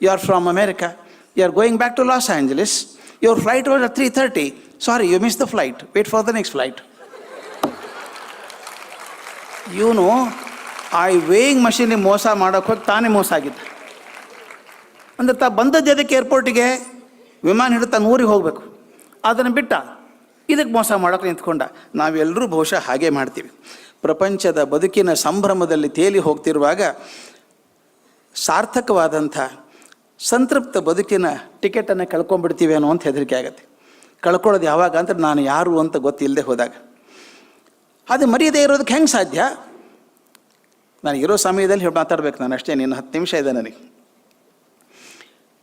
you are from America, you are going back to Los Angeles, your flight was at 3:30, sorry you miss the flight, wait for the next flight. ಇವನು ಆ ವೇಯಿಂಗ್ ಮಷೀನಿಗೆ ಮೋಸ ಮಾಡೋಕ್ಕೆ ಹೋಗಿ ತಾನೇ ಮೋಸ ಆಗಿದ್ದ. ಅಂದರೆ ಬಂದದ್ದು ಅದಕ್ಕೆ ಏರ್ಪೋರ್ಟಿಗೆ, ವಿಮಾನ ಹಿಡಿದು ತಾನು ಊರಿಗೆ ಹೋಗಬೇಕು, ಅದನ್ನು ಬಿಟ್ಟ ಇದಕ್ಕೆ ಮೋಸ ಮಾಡೋಕ್ಕೆ ನಿಂತ್ಕೊಂಡ. ನಾವೆಲ್ಲರೂ ಬಹುಶಃ ಹಾಗೆ ಮಾಡ್ತೀವಿ. ಪ್ರಪಂಚದ ಬದುಕಿನ ಸಂಭ್ರಮದಲ್ಲಿ ತೇಲಿ ಹೋಗ್ತಿರುವಾಗ ಸಾರ್ಥಕವಾದಂಥ ಸಂತೃಪ್ತ ಬದುಕಿನ ಟಿಕೆಟನ್ನು ಕಳ್ಕೊಂಡ್ಬಿಡ್ತೀವೇನೋ ಅಂತ ಹೆದರಿಕೆ ಆಗುತ್ತೆ. ಕಳ್ಕೊಳ್ಳೋದು ಯಾವಾಗ ಅಂದರೆ ನಾನು ಯಾರು ಅಂತ ಗೊತ್ತಿಲ್ಲದೆ ಹೋದಾಗ. ಅದು ಮರ್ಯಾದೆ ಇರೋದಕ್ಕೆ ಹೆಂಗೆ ಸಾಧ್ಯ? ನನಗಿರೋ ಸಮಯದಲ್ಲಿ ಮಾತಾಡ್ಬೇಕು ನಾನು ಅಷ್ಟೇ, ನೀನು 10 ನಿಮಿಷ ಇದೆ ನನಗೆ.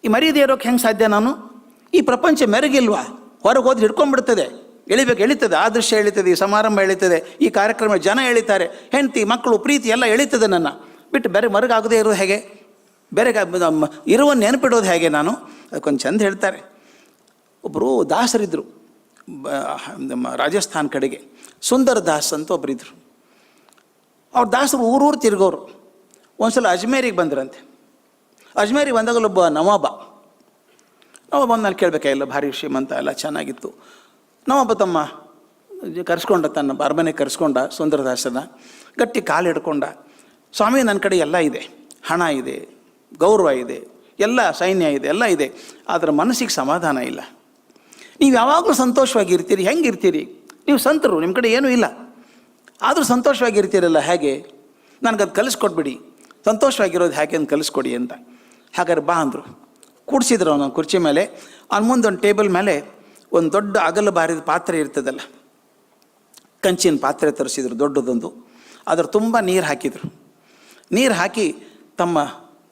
ಈ ಮರ್ಯಾದೆ ಇರೋಕ್ಕೆ ಹೆಂಗೆ ಸಾಧ್ಯ? ನಾನು ಈ ಪ್ರಪಂಚ ಮೆರಗಿಲ್ವಾ? ಹೊರಗೆ ಹೋದ್ರೆ ಹಿಡ್ಕೊಂಡ್ಬಿಡ್ತದೆ, ಎಳಿತದೆ, ಆ ದೃಶ್ಯ ಎಳಿತದೆ, ಈ ಸಮಾರಂಭ ಎಳಿತದೆ, ಈ ಕಾರ್ಯಕ್ರಮ ಜನ ಎಳಿತಾರೆ, ಹೆಂಡತಿ ಮಕ್ಕಳು ಪ್ರೀತಿ ಎಲ್ಲ ಎಳಿತದೆ. ನನ್ನ ಬಿಟ್ಟು ಬೇರೆ ಮರಗಾಗದೇ ಇರೋದು ಹೇಗೆ? ಬೇರೆ ಇರುವ ನೆನಪಿಡೋದು ಹೇಗೆ ನಾನು? ಅದಕ್ಕೊಂದು ಚಂದ ಹೇಳ್ತಾರೆ. ಒಬ್ಬರು ದಾಸರಿದ್ದರು ನಮ್ಮ ರಾಜಸ್ಥಾನ್ ಕಡೆಗೆ, ಸುಂದರ್ ದಾಸ್ ಅಂತ ಒಬ್ಬರಿದ್ದರು. ಅವ್ರ ದಾಸರು ಊರೂರು ತಿರುಗೋರು. ಒಂದು ಸಲ ಅಜ್ಮೇರಿಗೆ ಬಂದ್ರಂತೆ. ಅಜ್ಮೇರಿಗೆ ಬಂದಾಗಲೂ ಒಬ್ಬ ನವಾಬ ಬಂದು ನಾನು ಕೇಳಬೇಕಾಗಿಲ್ಲ, ಭಾರಿ ಶ್ರೀಮಂತ ಎಲ್ಲ ಚೆನ್ನಾಗಿತ್ತು. ನವಾಬ ತಮ್ಮ ಕರೆಸ್ಕೊಂಡ, ತನ್ನ ಅರಮನೆಗೆ ಕರೆಸ್ಕೊಂಡ ಸುಂದರದಾಸನ. ಗಟ್ಟಿ ಕಾಲು ಹಿಡ್ಕೊಂಡ, ಸ್ವಾಮಿ ನನ್ನ ಕಡೆ ಎಲ್ಲ ಇದೆ, ಹಣ ಇದೆ, ಗೌರವ ಇದೆ, ಎಲ್ಲ ಸೈನ್ಯ ಇದೆ, ಎಲ್ಲ ಇದೆ, ಆದರೆ ಮನಸ್ಸಿಗೆ ಸಮಾಧಾನ ಇಲ್ಲ. ನೀವು ಯಾವಾಗಲೂ ಸಂತೋಷವಾಗಿರ್ತೀರಿ, ಹೆಂಗಿರ್ತೀರಿ? ನೀವು ಸಂತರು, ನಿಮ್ಮ ಕಡೆ ಏನೂ ಇಲ್ಲ, ಆದರೂ ಸಂತೋಷವಾಗಿರ್ತೀರಲ್ಲ ಹೇಗೆ? ನನಗದು ಕಲಿಸ್ಕೊಟ್ಬಿಡಿ, ಸಂತೋಷವಾಗಿರೋದು ಹೇಗೆ ಅಂತ ಕಲಿಸ್ಕೊಡಿ ಅಂತ. ಹಾಗಾದ್ರೆ ಬಾ ಅಂದರು. ಕೂಡಿಸಿದ್ರು ಅವನು ಕುರ್ಚಿ ಮೇಲೆ. ಅವನ ಮುಂದೆ ಒಂದು ಟೇಬಲ್ ಮೇಲೆ ಒಂದು ದೊಡ್ಡ ಅಗಲ ಬಾರಿದ ಪಾತ್ರೆ ಇರ್ತದಲ್ಲ, ಕಂಚಿನ ಪಾತ್ರೆ ತರಿಸಿದ್ರು ದೊಡ್ಡದೊಂದು. ಅದ್ರ ತುಂಬ ನೀರು ಹಾಕಿದರು. ನೀರು ಹಾಕಿ ತಮ್ಮ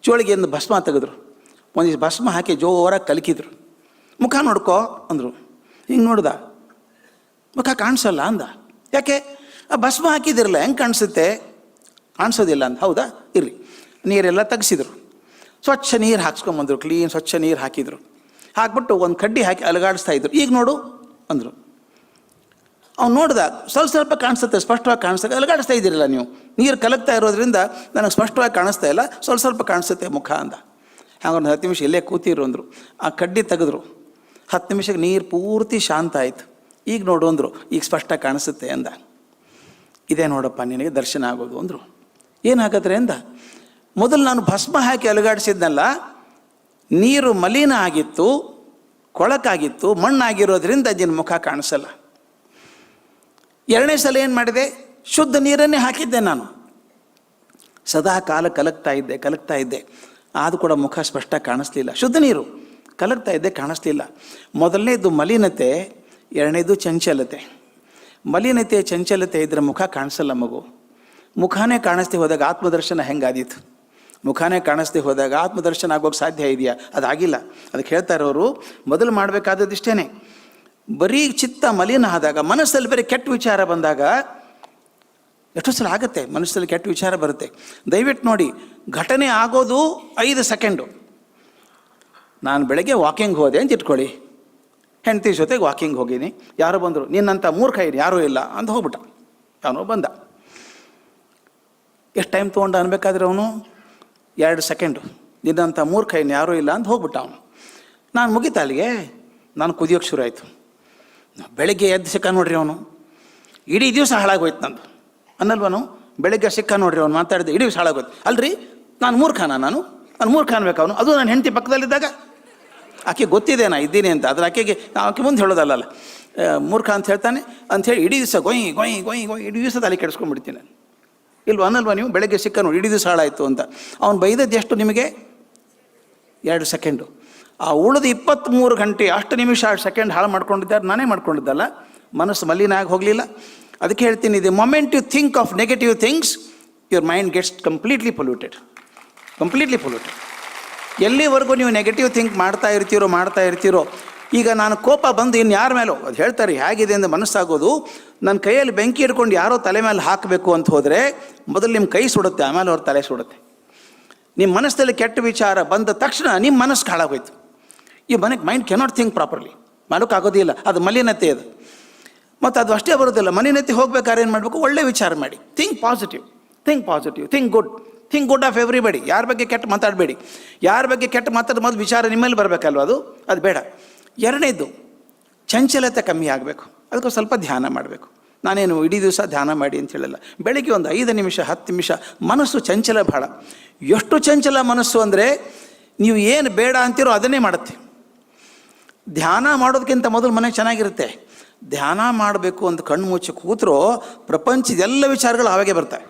ಚೋಳಿಗೆಯಿಂದ ಭಸ್ಮ ತೆಗೆದ್ರು. ಒಂದಿಷ್ಟು ಭಸ್ಮ ಹಾಕಿ ಜೋರಾಗಿ ಕಲಕಿದ್ರು. ಮುಖ ನೋಡ್ಕೋ ಅಂದರು. ಹಿಂಗೆ ನೋಡ್ದ, ಮುಖ ಕಾಣಿಸಲ್ಲ ಅಂದ. ಯಾಕೆ? ಆ ಭಸ್ಮ ಹಾಕಿದಿರಲ್ಲ, ಹೆಂಗೆ ಕಾಣಿಸುತ್ತೆ? ಕಾಣಿಸೋದಿಲ್ಲ ಅಂತ. ಹೌದಾ, ಇರಲಿ. ನೀರೆಲ್ಲ ತೆಗೆಸಿದ್ರು. ಸ್ವಚ್ಛ ನೀರು ಹಾಕ್ಸ್ಕೊಂಬಂದರು, ಕ್ಲೀನ್ ಸ್ವಚ್ಛ ನೀರು ಹಾಕಿದರು. ಹಾಕ್ಬಿಟ್ಟು ಒಂದು ಕಡ್ಡಿ ಹಾಕಿ ಅಲಗಾಡಿಸ್ತಾ ಇದ್ರು. ಈಗ ನೋಡು ಅಂದರು. ಅವ್ನು ನೋಡಿದಾಗ ಸ್ವಲ್ಪ ಕಾಣಿಸುತ್ತೆ, ಸ್ಪಷ್ಟವಾಗಿ ಕಾಣಿಸ್ತದೆ. ಅಲಗಾಡಿಸ್ತಾ ಇದ್ದೀರಲ್ಲ ನೀವು, ನೀರು ಕಲಕ್ತಾ ಇರೋದ್ರಿಂದ ನನಗೆ ಸ್ಪಷ್ಟವಾಗಿ ಕಾಣಿಸ್ತಾ ಇಲ್ಲ, ಸ್ವಲ್ಪ ಕಾಣಿಸುತ್ತೆ ಮುಖ ಅಂದ. ಹಾಗೆ ಒಂದು 10 ನಿಮಿಷ ಇಲ್ಲೇ ಕೂತಿರು ಅಂದರು. ಆ ಕಡ್ಡಿ ತೆಗೆದ್ರು. 10 ನಿಮಿಷಕ್ಕೆ ನೀರು ಪೂರ್ತಿ ಶಾಂತ ಆಯಿತು. ಈಗ ನೋಡು ಅಂದರು. ಈಗ ಸ್ಪಷ್ಟ ಕಾಣಿಸುತ್ತೆ ಅಂದ. ಇದೇ ನೋಡಪ್ಪ ನಿನಗೆ ದರ್ಶನ ಆಗೋದು ಅಂದರು. ಏನಾಗತ್ರೆ ಅಂದ. ಮೊದಲು ನಾನು ಭಸ್ಮ ಹಾಕಿ ಅಲುಗಾಡಿಸಿದ್ನಲ್ಲ, ನೀರು ಮಲಿನ ಆಗಿತ್ತು, ಕೊಳಕಾಗಿತ್ತು, ಮಣ್ಣಾಗಿರೋದ್ರಿಂದ ನಿನ್ನ ಮುಖ ಕಾಣಿಸಲ್ಲ. ಎರಡನೇ ಸಲ ಏನು ಮಾಡಿದೆ? ಶುದ್ಧ ನೀರನ್ನೇ ಹಾಕಿದ್ದೆ ನಾನು. ಸದಾ ಕಾಲ ಕಲಕ್ತಾ ಇದ್ದೆ. ಆದರೂ ಕೂಡ ಮುಖ ಸ್ಪಷ್ಟ ಕಾಣಿಸ್ಲಿಲ್ಲ. ಶುದ್ಧ ನೀರು ಕಲಕ್ತಾ ಇದ್ದೆ, ಕಾಣಿಸ್ಲಿಲ್ಲ. ಮೊದಲನೇದು ಮಲಿನತೆ, ಎರಡನೇದು ಚಂಚಲತೆ. ಮಲಿನತೆ ಚಂಚಲತೆ ಇದ್ದರೆ ಮುಖ ಕಾಣಿಸಲ್ಲ ಮಗು. ಮುಖಾನೇ ಕಾಣಿಸ್ದೆ ಹೋದಾಗ ಆತ್ಮದರ್ಶನ ಹೆಂಗಾದೀತು? ಮುಖಾನೇ ಕಾಣಿಸ್ದೆ ಹೋದಾಗ ಆತ್ಮದರ್ಶನ ಆಗೋಕ್ಕೆ ಸಾಧ್ಯ ಇದೆಯಾ? ಅದಾಗಿಲ್ಲ. ಅದಕ್ಕೆ ಹೇಳ್ತಾ ಇರೋರು, ಮೊದಲು ಮಾಡಬೇಕಾದದ್ದು ಇಷ್ಟೇ. ಬರೀ ಚಿತ್ತ ಮಲಿನ ಆದಾಗ, ಮನಸ್ಸಲ್ಲಿ ಬರೀ ಕೆಟ್ಟ ವಿಚಾರ ಬಂದಾಗ, ಎಷ್ಟೋ ಸಲ ಆಗುತ್ತೆ ಮನಸ್ಸಲ್ಲಿ ಕೆಟ್ಟ ವಿಚಾರ ಬರುತ್ತೆ. ದಯವಿಟ್ಟು ನೋಡಿ, ಘಟನೆ ಆಗೋದು 5 ಸೆಕೆಂಡು. ನಾನು ಬೆಳಗ್ಗೆ ವಾಕಿಂಗ್ ಹೋದೆ ಅಂತ ಇಟ್ಕೊಳ್ಳಿ, ಹೆಂಡತಿ ಜೊತೆಗೆ ವಾಕಿಂಗ್ ಹೋಗೀನಿ. ಯಾರೋ ಬಂದರು, ನಿನ್ನಂಥ ಮೂರ್ಖ ಇದೆ ಯಾರೂ ಇಲ್ಲ ಅಂತ ಹೋಗ್ಬಿಟ್ಟ. ಅವನು ಬಂದ. ಎಷ್ಟು ಟೈಮ್ ತೊಗೊಂಡು ಅನ್ಬೇಕಾದ್ರೆ ಅವನು 2 ಸೆಕೆಂಡು. ನಿನ್ನಂಥ ಮೂರ್ಖ ಇನ್ನು ಯಾರೂ ಇಲ್ಲ ಅಂತ ಹೋಗ್ಬಿಟ್ಟ ಅವನು. ನಾನು ಮುಗಿತ ಅಲ್ಲಿಗೆ. ನಾನು ಕುದಿಯೋಕ್ಕೆ ಶುರು ಆಯಿತು. ಬೆಳಗ್ಗೆ ಎದ್ದು ಸಿಕ್ಕ ನೋಡ್ರಿ ಅವನು, ಇಡೀ ದಿವಸ ಹಾಳಾಗೋಯ್ತು ನಂದು ಅನ್ನಲ್ವನು. ಬೆಳಗ್ಗೆ ಸಿಕ್ಕ ನೋಡ್ರಿ ಅವ್ನು ಮಾತಾಡಿದೆ, ಇಡೀ ದಿವಸ ಹಾಳಾಗೋಯ್ತು. ಅಲ್ರಿ ನಾನು ಮೂರ್ಖನ? ನಾನು ಮೂರ್ಖ ಅನ್ಬೇಕು ಅವನು. ಅದು ನನ್ನ ಹೆಂಡತಿ ಪಕ್ಕದಲ್ಲಿದ್ದಾಗ ಆಕೆ ಗೊತ್ತಿದೆ ನಾ ಇದ್ದೀನಿ ಅಂತ. ಅದ್ರ ಆಕೆ ಮುಂದೆ ಹೇಳೋದಲ್ಲ, ಮೂರ್ಖ ಅಂತ ಹೇಳ್ತಾನೆ ಅಂಥೇಳಿ ಇಡೀ ದಿವಸ ಗೊಯ್ ಗೊಯ್ ಗೊಯ್ ಗೊಯ್ ಇಡೀ ದಿವಸ ತಲೆ ಕೆಡಿಸ್ಕೊಂಡ್ಬಿಡ್ತೀನಿ ನಾನು. ಇಲ್ವ ಅನ್ನಲ್ವ ನೀವು? ಬೆಳಗ್ಗೆ ಸಿಕ್ಕ ನೋಡಿ ಇಡೀ ದಿವಸ ಹಾಳಾಯಿತು ಅಂತ. ಅವ್ನು ಬೈದದ್ದು ಎಷ್ಟು ನಿಮಗೆ? 2 ಸೆಕೆಂಡು. ಆ ಉಳಿದ 23 ಗಂಟೆ 2 ನಿಮಿಷ 2 ಸೆಕೆಂಡ್ ಹಾಳು ಮಾಡ್ಕೊಂಡಿದ್ದಾರೆ. ನಾನೇ ಮಾಡ್ಕೊಂಡಿದ್ದಲ್ಲ. ಮನಸ್ಸು ಮಲಿನ ಆಗಿ ಹೋಗಲಿಲ್ಲ. ಅದಕ್ಕೆ ಹೇಳ್ತೀನಿ, the moment you think of negative things, your mind gets completely polluted. ಎಲ್ಲಿವರೆಗೂ ನೀವು ನೆಗೆಟಿವ್ ಥಿಂಕ್ ಮಾಡ್ತಾ ಇರ್ತೀರೋ, ಈಗ ನಾನು ಕೋಪ ಬಂದು ಇನ್ನು ಯಾರ ಮೇಲೋ, ಅದು ಹೇಳ್ತಾರೆ ಹೇಗಿದೆ ಅಂತ ಮನಸ್ಸಾಗೋದು. ನನ್ನ ಕೈಯಲ್ಲಿ ಬೆಂಕಿ ಹಿಡ್ಕೊಂಡು ಯಾರೋ ತಲೆ ಮೇಲೆ ಹಾಕಬೇಕು ಅಂತ ಹೋದರೆ, ಮೊದಲು ನಿಮ್ಮ ಕೈ ಸುಡುತ್ತೆ, ಆಮೇಲೆ ಅವ್ರ ತಲೆ ಸುಡುತ್ತೆ. ನಿಮ್ಮ ಮನಸ್ಸಲ್ಲಿ ಕೆಟ್ಟ ವಿಚಾರ ಬಂದ ತಕ್ಷಣ ನಿಮ್ಮ ಮನಸ್ಸು ಹಾಳಾಗೋಯ್ತು. ಈ ಮೈಂಡ್ ಕೆನಾಟ್ ಥಿಂಕ್ ಪ್ರಾಪರ್ಲಿ, ಮಾಡೋಕ್ಕಾಗೋದಿಲ್ಲ. ಅದು ಮಲಿನತೆ. ಅದು ಮತ್ತು ಅದು ಅಷ್ಟೇ ಬರೋದಿಲ್ಲ. ಮಲಿನತೆ ಹೋಗ್ಬೇಕಾದ್ರೆ ಏನು ಮಾಡಬೇಕು? ಒಳ್ಳೆ ವಿಚಾರ ಮಾಡಿ. Think positive, think good of everybody. ಯಾರ ಬಗ್ಗೆ ಕೆಟ್ಟ ಮಾತಾಡಬೇಡಿ. ಯಾರ ಬಗ್ಗೆ ಕೆಟ್ಟ ಮಾತಾಡೋ ಮೊದಲು ವಿಚಾರ ನಿಮ್ಮಲ್ಲಿ ಬರಬೇಕಲ್ವ? ಅದು ಬೇಡ. ಎರಡನೇದು, ಚಂಚಲತೆ ಕಮ್ಮಿ ಆಗಬೇಕು. ಅದಕ್ಕೆ ಸ್ವಲ್ಪ ಧ್ಯಾನ ಮಾಡಬೇಕು. ನಾನೇನು ಇಡೀ ದಿವಸ ಧ್ಯಾನ ಮಾಡಿ ಅಂತ ಹೇಳಲ್ಲ. ಬೆಳಗ್ಗೆ ಒಂದು 5 ನಿಮಿಷ 10 ನಿಮಿಷ. ಮನಸ್ಸು ಚಂಚಲ ಭಾಳ. ಎಷ್ಟು ಚಂಚಲ ಮನಸ್ಸು ಅಂದರೆ, ನೀವು ಏನು ಬೇಡ ಅಂತೀರೋ ಅದನ್ನೇ ಮಾಡುತ್ತೆ. ಧ್ಯಾನ ಮಾಡೋದಕ್ಕಿಂತ ಮೊದಲು ಮನೆ ಚೆನ್ನಾಗಿರುತ್ತೆ. ಧ್ಯಾನ ಮಾಡಬೇಕು ಅಂತ ಕಣ್ಣು ಮುಚ್ಚಿ ಕೂತ್ರೋ ಪ್ರಪಂಚದ ಎಲ್ಲ ವಿಚಾರಗಳು ಆವಾಗೆ ಬರ್ತಾವೆ.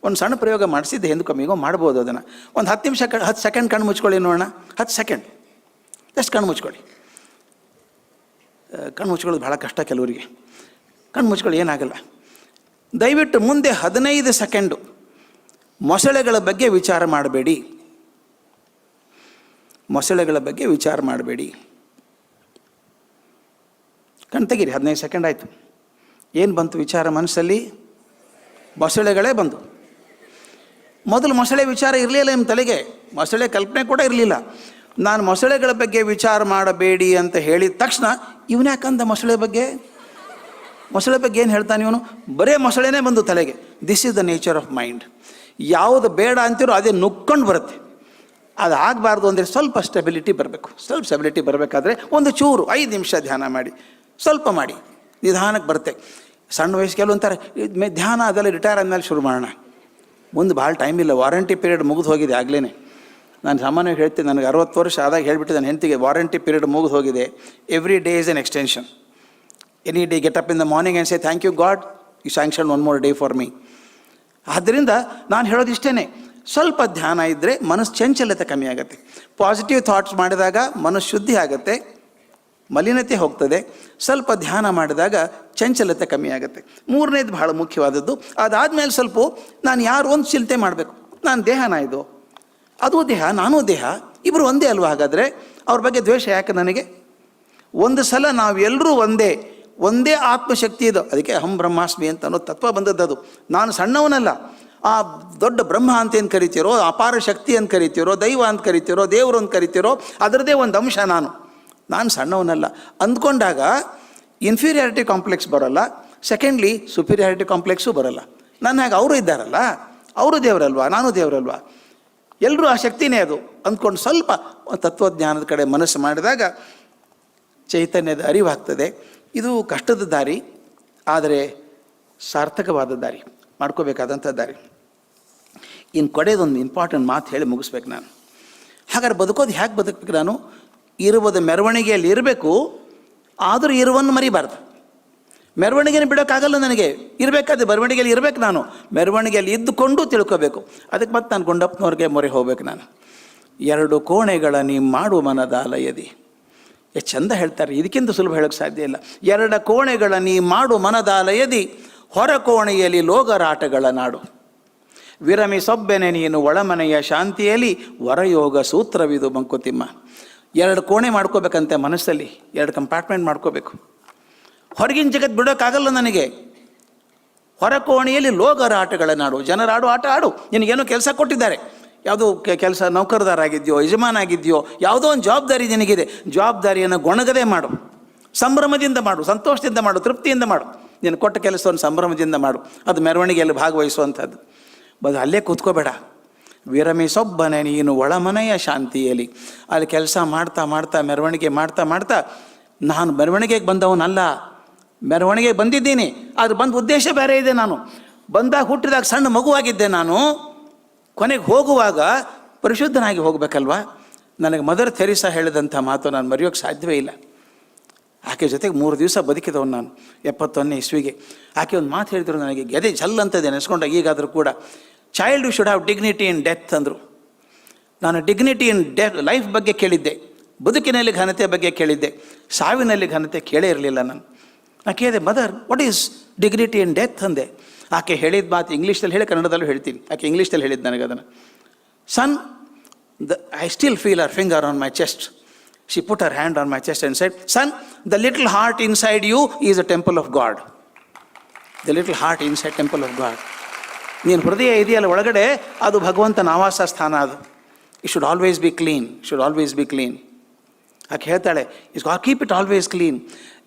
ಒಂದು ಸಣ್ಣ ಪ್ರಯೋಗ ಮಾಡಿಸಿದ್ದೆ ಹಿಂದೆ ಕಮ್ಮಿಗೋ ಮಾಡ್ಬೋದು ಅದನ್ನು. ಒಂದು 10 ನಿಮಿಷ 10 ಸೆಕೆಂಡ್ ಕಣ್ಣು ಮುಚ್ಕೊಳ್ಳಿ ನೋಡೋಣ. 10 ಸೆಕೆಂಡ್ ಎಷ್ಟು ಕಣ್ಣು ಮುಚ್ಕೊಳ್ಳಿ. ಕಣ್ಣು ಮುಚ್ಕೊಳ್ಳೋದು ಭಾಳ ಕಷ್ಟ ಕೆಲವರಿಗೆ. ಕಣ್ಣು ಮುಚ್ಕೊಳ್ಳಿ, ಏನಾಗಲ್ಲ. ದಯವಿಟ್ಟು ಮುಂದೆ 15 ಸೆಕೆಂಡು ಮೊಸಳೆಗಳ ಬಗ್ಗೆ ವಿಚಾರ ಮಾಡಬೇಡಿ. ಕಣ್ಣು ತೆಗೀರಿ. 15 ಸೆಕೆಂಡ್ ಆಯಿತು. ಏನು ಬಂತು ವಿಚಾರ ಮನಸ್ಸಲ್ಲಿ? ಮೊಸಳೆಗಳೇ ಬಂದು. ಮೊದಲು ಮೊಸಳೆ ವಿಚಾರ ಇರಲಿಲ್ಲ ನಿಮ್ಮ ತಲೆಗೆ, ಮೊಸಳೆ ಕಲ್ಪನೆ ಕೂಡ ಇರಲಿಲ್ಲ. ನಾನು ಮೊಸಳೆಗಳ ಬಗ್ಗೆ ವಿಚಾರ ಮಾಡಬೇಡಿ ಅಂತ ಹೇಳಿದ ತಕ್ಷಣ ಇವನ್ಯಾಕಂದ ಮೊಸಳೆ ಬಗ್ಗೆ ಏನು ಹೇಳ್ತಾನೆ ಇವನು? ಬರೇ ಮೊಸಳೆನೇ ಬಂದು ತಲೆಗೆ. This is the nature of mind. ಯಾವುದು ಬೇಡ ಅಂತಿರೋ ಅದೇ ನುಕ್ಕೊಂಡು ಬರುತ್ತೆ. ಅದು ಆಗಬಾರ್ದು ಅಂದರೆ ಸ್ವಲ್ಪ ಸ್ಟೆಬಿಲಿಟಿ ಬರಬೇಕು. ಸ್ಟೆಬಿಲಿಟಿ ಬರಬೇಕಾದ್ರೆ ಒಂದು ಚೂರು 5 ನಿಮಿಷ ಧ್ಯಾನ ಮಾಡಿ, ಸ್ವಲ್ಪ ಮಾಡಿ, ನಿಧಾನಕ್ಕೆ ಬರುತ್ತೆ. ಸಣ್ಣ ವಯಸ್ಸು ಕೆಲವು ಅಂತಾರೆ ಧ್ಯಾನ ಅದೆಲ್ಲ ರಿಟೈರ್ ಆದಮೇಲೆ ಶುರು ಮಾಡೋಣ. ಮುಂದೆ ಭಾಳ ಟೈಮ್ ಇಲ್ಲ, ವಾರಂಟಿ ಪೀರಿಯಡ್ ಮುಗಿದು ಹೋಗಿದೆ ಆಗಲೇ. ನಾನು ಸಾಮಾನ್ಯವಾಗಿ ಹೇಳ್ತೀನಿ, ನನಗೆ 60 ವರ್ಷ ಆದಾಗ ಹೇಳಿಬಿಟ್ಟು ನನ್ನ ಹೆಂಡತಿಗೆ, ವಾರಂಟಿ ಪೀರಿಯಡ್ ಮುಗಿದು ಹೋಗಿದೆ. Every day is an extension. Any day get up in the morning and say thank you God, you sanction 1 more day for me. ಆದ್ದರಿಂದ ನಾನು ಹೇಳೋದಿಷ್ಟೇ, ಸ್ವಲ್ಪ ಧ್ಯಾನ ಇದ್ದರೆ ಮನಸ್ಸು ಚಂಚಲತೆ ಕಮ್ಮಿ ಆಗುತ್ತೆ. ಪಾಸಿಟಿವ್ ಥಾಟ್ಸ್ ಮಾಡಿದಾಗ ಮನಸ್ಸು ಶುದ್ಧಿ ಆಗುತ್ತೆ, ಮಲಿನತೆ ಹೋಗ್ತದೆ. ಸ್ವಲ್ಪ ಧ್ಯಾನ ಮಾಡಿದಾಗ ಚಂಚಲತೆ ಕಮ್ಮಿ ಆಗುತ್ತೆ. ಮೂರನೇದು ಬಹಳ ಮುಖ್ಯವಾದದ್ದು. ಅದಾದಮೇಲೆ ಸ್ವಲ್ಪ ನಾನು ಯಾರು ಒಂದು ಚಿಂತೆ ಮಾಡಬೇಕು. ನಾನು ದೇಹನ ಇದು, ಅದು ದೇಹ, ನಾನೂ ದೇಹ, ಇಬ್ಬರು ಒಂದೇ ಅಲ್ವಾ? ಹಾಗಾದರೆ ಅವ್ರ ಬಗ್ಗೆ ದ್ವೇಷ ಯಾಕೆ ನನಗೆ? ಒಂದು ಸಲ ನಾವೆಲ್ಲರೂ ಒಂದೇ ಆತ್ಮಶಕ್ತಿ ಇದು. ಅದಕ್ಕೆ ಅಹಂ ಬ್ರಹ್ಮಾಸ್ಮಿ ಅಂತ ಅನ್ನೋ ತತ್ವ ಬಂದದ್ದು. ನಾನು ಸಣ್ಣವನಲ್ಲ. ಆ ದೊಡ್ಡ ಬ್ರಹ್ಮ ಅಂತ ಏನು ಕರಿತೀರೋ, ಅಪಾರ ಶಕ್ತಿ ಅಂತ ಕರಿತೀರೋ, ದೈವ ಅಂತ ಕರಿತೀರೋ, ದೇವರು ಅಂತ ಕರಿತೀರೋ, ಅದರದ್ದೇ ಒಂದು ಅಂಶ ನಾನು ಸಣ್ಣವನಲ್ಲ ಅಂದ್ಕೊಂಡಾಗ ಇನ್ಫೀರಿಯಾರಿಟಿ ಕಾಂಪ್ಲೆಕ್ಸ್ ಬರೋಲ್ಲ. ಸೆಕೆಂಡ್ಲಿ ಸುಪೀರಿಯಾರಿಟಿ ಕಾಂಪ್ಲೆಕ್ಸು ಬರೋಲ್ಲ. ನನ್ನ ಹಾಗೆ ಅವರು ಇದ್ದಾರಲ್ಲ, ಅವರು ದೇವರಲ್ವಾ, ನಾನು ದೇವರಲ್ವಾ, ಎಲ್ಲರೂ ಆ ಶಕ್ತಿನೇ ಅದು ಅಂದ್ಕೊಂಡು ಸ್ವಲ್ಪ ತತ್ವಜ್ಞಾನದ ಕಡೆ ಮನಸ್ಸು ಮಾಡಿದಾಗ ಚೈತನ್ಯದ ಅರಿವಾಗ್ತದೆ. ಇದು ಕಷ್ಟದ ದಾರಿ, ಆದರೆ ಸಾರ್ಥಕವಾದ ದಾರಿ, ಮಾಡ್ಕೋಬೇಕಾದಂಥ ದಾರಿ. ಇನ್ನು ಕೊಡೆದೊಂದು ಇಂಪಾರ್ಟೆಂಟ್ ಮಾತು ಹೇಳಿ ಮುಗಿಸ್ಬೇಕು ನಾನು. ಹಾಗಾದ್ರೆ ಬದುಕೋದು ಹೇಗೆ ಬದುಕಬೇಕು? ನಾನು ಇರುವುದು ಮೆರವಣಿಗೆಯಲ್ಲಿ ಇರಬೇಕು, ಆದರೂ ಇರುವನ್ನು ಮರಿಬಾರ್ದು. ಮೆರವಣಿಗೆನ ಬಿಡೋಕ್ಕಾಗಲ್ಲ ನನಗೆ, ಇರಬೇಕಾದ್ರೆ ಮೆರವಣಿಗೆಯಲ್ಲಿ ಇರಬೇಕು. ನಾನು ಮೆರವಣಿಗೆಯಲ್ಲಿ ಇದ್ದುಕೊಂಡು ತಿಳ್ಕೋಬೇಕು. ಅದಕ್ಕೆ ಮತ್ತೆ ನಾನು ಗುಂಡಪ್ಪನವ್ರಿಗೆ ಮೊರೆ ಹೋಗ್ಬೇಕು. ನಾನು 2 ಕೋಣೆಗಳ ನೀ ಮಾಡು ಮನದಾಲಯದಿ. ಎಷ್ಟು ಚಂದ ಹೇಳ್ತಾರೆ, ಇದಕ್ಕಿಂತ ಸುಲಭ ಹೇಳೋಕ್ಕೆ ಸಾಧ್ಯ ಇಲ್ಲ. 2 ಕೋಣೆಗಳ ನೀ ಮಾಡು ಮನದಾಲಯದಿ, ಹೊರ ಕೋಣೆಯಲ್ಲಿ ಲೋಗರಾಟಗಳ ನಾಡು. ವಿರಮಿ ಸೊಬ್ಬೆನೆ ನೀನು ಒಳಮನೆಯ ಶಾಂತಿಯಲ್ಲಿ, ವರಯೋಗ ಸೂತ್ರವಿದು ಮಂಕುತಿಮ್ಮ. 2 ಕೋಣೆ ಮಾಡ್ಕೋಬೇಕಂತೆ ಮನಸ್ಸಲ್ಲಿ, 2 ಕಂಪಾರ್ಟ್ಮೆಂಟ್ ಮಾಡ್ಕೋಬೇಕು. ಹೊರಗಿನ ಜಗತ್ತು ಬಿಡೋಕ್ಕಾಗಲ್ಲ ನನಗೆ. ಹೊರ ಕೋಣೆಯಲ್ಲಿ ಲೋಗರಾಟಗಳ ನಾಡು. ಜನರಾಡು ಆಟ ಆಡು. ನಿನಗೇನೋ ಕೆಲಸ ಕೊಟ್ಟಿದ್ದಾರೆ, ಯಾವುದೋ ಕೆಲಸ, ನೌಕರದಾರ ಆಗಿದೆಯೋ, ಯಜಮಾನ ಆಗಿದೆಯೋ, ಯಾವುದೋ ಒಂದು ಜವಾಬ್ದಾರಿ ನಿನಗಿದೆ. ಜವಾಬ್ದಾರಿಯನ್ನು ಗೊಣಗದೆ ಮಾಡು, ಸಂಭ್ರಮದಿಂದ ಮಾಡು, ಸಂತೋಷದಿಂದ ಮಾಡು, ತೃಪ್ತಿಯಿಂದ ಮಾಡು. ನೀನು ಕೊಟ್ಟ ಕೆಲಸವನ್ನು ಸಂಭ್ರಮದಿಂದ ಮಾಡು. ಅದು ಮೆರವಣಿಗೆಯಲ್ಲಿ ಭಾಗವಹಿಸುವಂಥದ್ದು. ಅಲ್ಲೇ ಕೂತ್ಕೋಬೇಡ. ವಿರಮಿ ಸೊಬ್ಬನೆ ನೀನು ಒಳಮನೆಯ ಶಾಂತಿಯಲ್ಲಿ. ಅಲ್ಲಿ ಕೆಲಸ ಮಾಡ್ತಾ ಮಾಡ್ತಾ, ಮೆರವಣಿಗೆ ಮಾಡ್ತಾ ಮಾಡ್ತಾ, ನಾನು ಮೆರವಣಿಗೆಗೆ ಬಂದವನಲ್ಲ, ಮೆರವಣಿಗೆಗೆ ಬಂದಿದ್ದೀನಿ, ಆದರೆ ಬಂದ ಉದ್ದೇಶ ಬೇರೆ ಇದೆ. ನಾನು ಬಂದಾಗ ಹುಟ್ಟಿದಾಗ ಸಣ್ಣ ಮಗುವಾಗಿದ್ದೆ. ನಾನು ಕೊನೆಗೆ ಹೋಗುವಾಗ ಪರಿಶುದ್ಧನಾಗಿ ಹೋಗಬೇಕಲ್ವ. ನನಗೆ ಮದರ್ ಥೆರೇಸಾ ಹೇಳಿದಂಥ ಮಾತು ನಾನು ಮರೆಯೋಕ್ಕೆ ಸಾಧ್ಯವೇ ಇಲ್ಲ. ಆಕೆ ಜೊತೆಗೆ 3 ದಿವಸ ಬದುಕಿದವನು ನಾನು 71ನೇ ಇಸ್ವಿಗೆ. ಆಕೆ ಒಂದು ಮಾತು ಹೇಳಿದ್ರು ನನಗೆ, ಗೆದೆ ಜಲ್ ಅಂತದೆ ನೆನೆಸ್ಕೊಂಡಾಗ ಈಗಾದರೂ ಕೂಡ. Child should have dignity in death ಅಂದರು. ನಾನು ಡಿಗ್ನಿಟಿ ಇನ್ ಲೈಫ್ ಬಗ್ಗೆ ಕೇಳಿದ್ದೆ, ಬದುಕಿನಲ್ಲಿ ಘನತೆ ಬಗ್ಗೆ ಕೇಳಿದ್ದೆ, ಸಾವಿನಲ್ಲಿ ಘನತೆ ಕೇಳೇ ಇರಲಿಲ್ಲ ನಾನು. ನಾನು ಕೇಳಿದೆ, mother what is dignity in death ಅಂದೆ. ಆಕೆ ಹೇಳಿದ ಮಾತು ಇಂಗ್ಲೀಷಲ್ಲಿ ಹೇಳಿ, ಕನ್ನಡದಲ್ಲೂ ಹೇಳ್ತೀನಿ. ಆಕೆ ಇಂಗ್ಲೀಷಲ್ಲಿ ಹೇಳಿದ್ದು ನನಗೆ ಅದನ್ನು. Son, I still feel our finger on my chest. She put her hand on my chest and said, son, the little heart inside you is a temple of God. The little heart inside temple of God. ನೀನು ಹೃದಯ ಇದೆಯಲ್ಲ ಒಳಗಡೆ, ಅದು ಭಗವಂತನ ಆವಾಸ ಸ್ಥಾನ. ಅದು it should always be clean, should always be clean. ಆಕೆ ಹೇಳ್ತಾಳೆ, is got keep it always clean.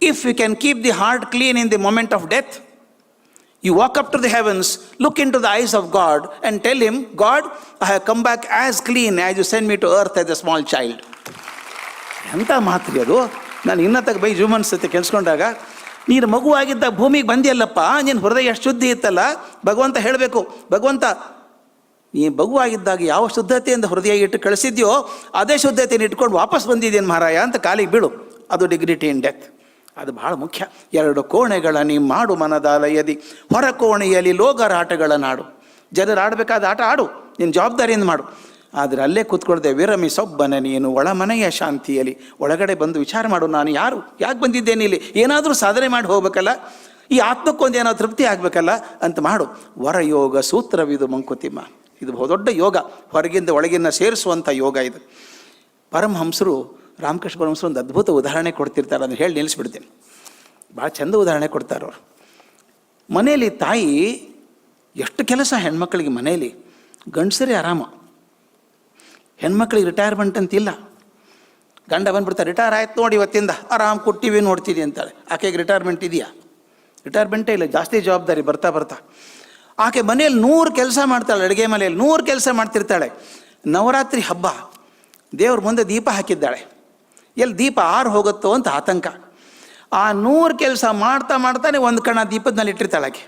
If you can keep the heart clean in the moment of death, you walk up to the heavens, look into the eyes of God and tell him, God, I have come back as clean as you send me to earth as a small child. ಎಂಥ ಮಾತ್ರಿ ಅದು. ನಾನು ಇನ್ನತ್ತಾಗ by ಜೂಮನ್ ಸತಿ ಕೆಲ್ಸ್ಕೊಂಡಾಗ, ನೀನು ಮಗುವಾಗಿದ್ದಾಗ ಭೂಮಿಗೆ ಬಂದಿಯಲ್ಲಪ್ಪ, ನೀನು ಹೃದಯ ಎಷ್ಟು ಶುದ್ಧಿ ಇತ್ತಲ್ಲ. ಭಗವಂತ ಹೇಳಬೇಕು, ಭಗವಂತ ನೀ ಮಗುವಾಗಿದ್ದಾಗ ಯಾವ ಶುದ್ಧತೆಯಿಂದ ಹೃದಯ ಇಟ್ಟು ಕಳಿಸಿದ್ಯೋ ಅದೇ ಶುದ್ಧತೆಯನ್ನು ಇಟ್ಕೊಂಡು ವಾಪಸ್ ಬಂದಿದ್ದೇನು ಮಹಾರಾಯ ಅಂತ ಕಾಲಿಗೆ ಬೀಳು. ಅದು ಡಿಗ್ನಿಟಿ ಇನ್ ಡೆತ್. ಅದು ಭಾಳ ಮುಖ್ಯ. 2 ಕೋಣೆಗಳ ನೀ ಮಾಡು ಮನದಾಲಯದಿ, ಹೊರ ಕೋಣೆಯಲ್ಲಿ ಲೋಗರಾಟಗಳ ನಾಡು. ಜನರು ಆಡಬೇಕಾದ ಆಟ ಆಡು, ನೀನು ಜವಾಬ್ದಾರಿಯಿಂದ ಮಾಡು. ಆದರೆ ಅಲ್ಲೇ ಕೂತ್ಕೊಳ್ದೆ, ವಿರಮಿ ಸೊಬ್ಬನೆ ನೀನು ಒಳಮನೆಯ ಶಾಂತಿಯಲ್ಲಿ. ಒಳಗಡೆ ಬಂದು ವಿಚಾರ ಮಾಡು, ನಾನು ಯಾರು, ಯಾಕೆ ಬಂದಿದ್ದೇನೆ ಇಲ್ಲಿ, ಏನಾದರೂ ಸಾಧನೆ ಮಾಡಿ ಹೋಗ್ಬೇಕಲ್ಲ, ಈ ಆತ್ಮಕ್ಕೊಂದು ಏನೋ ತೃಪ್ತಿ ಆಗಬೇಕಲ್ಲ ಅಂತ ಮಾಡು. ವರಯೋಗ ಸೂತ್ರವಿದು ಮಂಕುತಿಮ್ಮ. ಇದು ದೊಡ್ಡ ಯೋಗ, ಹೊರಗಿಂದ ಒಳಗಿನ ಸೇರಿಸುವಂಥ ಯೋಗ ಇದು. ಪರಮಹಂಸರು, ರಾಮಕೃಷ್ಣ ಪರಮಹಂಸರು ಒಂದು ಅದ್ಭುತ ಉದಾಹರಣೆ ಕೊಡ್ತಿರ್ತಾರೆ, ಅದನ್ನು ಹೇಳಿ ನಿಲ್ಲಿಸ್ಬಿಡ್ತೀನಿ. ಭಾಳ ಚಂದ ಉದಾಹರಣೆ ಕೊಡ್ತಾರೆ ಅವರು. ಮನೆಯಲ್ಲಿ ತಾಯಿ ಎಷ್ಟು ಕೆಲಸ ಹೆಣ್ಮಕ್ಳಿಗೆ, ಮನೆಯಲ್ಲಿ ಗಂಡಸರೇ ಆರಾಮ, ಹೆಣ್ಮಕ್ಳಿಗೆ ರಿಟೈರ್ಮೆಂಟ್ ಅಂತಿಲ್ಲ. ಗಂಡ ಬಂದ್ಬಿಡ್ತಾರೆ, ರಿಟೈರ್ ಆಯ್ತು ನೋಡಿ ಇವತ್ತಿಂದ, ಆರಾಮ್ ಕೊಟ್ಟಿವಿ ನೋಡ್ತೀವಿ ಅಂತಾಳೆ. ಆಕೆಗೆ ರಿಟೈರ್ಮೆಂಟ್ ಇದೆಯಾ? ರಿಟೈರ್ಮೆಂಟೇ ಇಲ್ಲ, ಜಾಸ್ತಿ ಜವಾಬ್ದಾರಿ ಬರ್ತಾ ಬರ್ತಾ. ಆಕೆ ಮನೆಯಲ್ಲಿ 100 ಕೆಲಸ ಮಾಡ್ತಾಳೆ, ಅಡುಗೆ ಮನೆಯಲ್ಲಿ 100 ಕೆಲಸ ಮಾಡ್ತಿರ್ತಾಳೆ. ನವರಾತ್ರಿ ಹಬ್ಬ, ದೇವ್ರ ಮುಂದೆ ದೀಪ ಹಾಕಿದ್ದಾಳೆ. ಎಲ್ಲಿ ದೀಪ ಆರು ಹೋಗುತ್ತೋ ಅಂತ ಆತಂಕ. ಆ 100 ಕೆಲಸ ಮಾಡ್ತಾ ಮಾಡ್ತಾನೆ ಒಂದು ಕಣ ದೀಪದ ಇಟ್ಟಿರ್ತಾಳೆ ಆಕೆ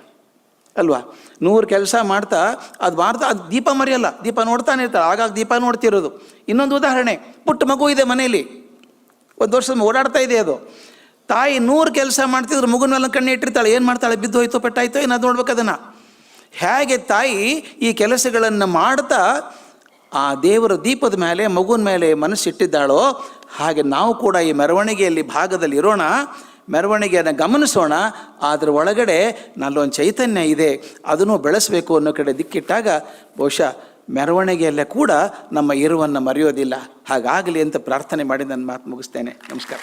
ಅಲ್ವಾ. 100 ಕೆಲಸ ಮಾಡ್ತಾ ಅದು ದೀಪ ಮರೆಯಲ್ಲ, ದೀಪ ನೋಡ್ತಾನೆ ಇರ್ತಾಳೆ. ಆಗಾಗ ದೀಪ ನೋಡ್ತಿರೋದು. ಇನ್ನೊಂದು ಉದಾಹರಣೆ, ಪುಟ್ಟ ಮಗು ಇದೆ ಮನೆಯಲ್ಲಿ, 1 ವರ್ಷದ ಓಡಾಡ್ತಾ ಇದೆ ಅದು. ತಾಯಿ 100 ಕೆಲಸ ಮಾಡ್ತಿದ್ರು, ಮಗುನ ಮೇಲೆ ಕಣ್ಣು ಇಟ್ಟಿರ್ತಾಳೆ. ಏನು ಮಾಡ್ತಾಳೆ, ಬಿದ್ದು ಹೋಯ್ತೋ ಪೆಟ್ಟಾಯ್ತೋ ಏನಾದ್ರು ನೋಡ್ಬೇಕು ಅದನ್ನು. ಹೇಗೆ ತಾಯಿ ಈ ಕೆಲಸಗಳನ್ನು ಮಾಡ್ತಾ ಆ ದೇವರ ದೀಪದ ಮೇಲೆ ಮಗುವಿನ ಮೇಲೆ ಮನಸ್ಸಿಟ್ಟಿದ್ದಾಳೋ ಹಾಗೆ ನಾವು ಕೂಡ ಈ ಮೆರವಣಿಗೆಯಲ್ಲಿ ಭಾಗದಲ್ಲಿ ಇರೋಣ, ಮೆರವಣಿಗೆಯನ್ನು ಗಮನಿಸೋಣ. ಅದರ ಒಳಗಡೆ ನಲ್ಲೊಂದು ಚೈತನ್ಯ ಇದೆ, ಅದನ್ನು ಬೆಳೆಸಬೇಕು ಅನ್ನೋ ಕಡೆ ದಿಕ್ಕಿಟ್ಟಾಗ ಬಹುಶಃ ಮೆರವಣಿಗೆಯಲ್ಲೇ ಕೂಡ ನಮ್ಮ ಇರುವನ್ನು ಮರೆಯೋದಿಲ್ಲ. ಹಾಗಾಗಲಿ ಅಂತ ಪ್ರಾರ್ಥನೆ ಮಾಡಿ ನನ್ನ ಮಾತು ಮುಗಿಸ್ತೇನೆ. ನಮಸ್ಕಾರ.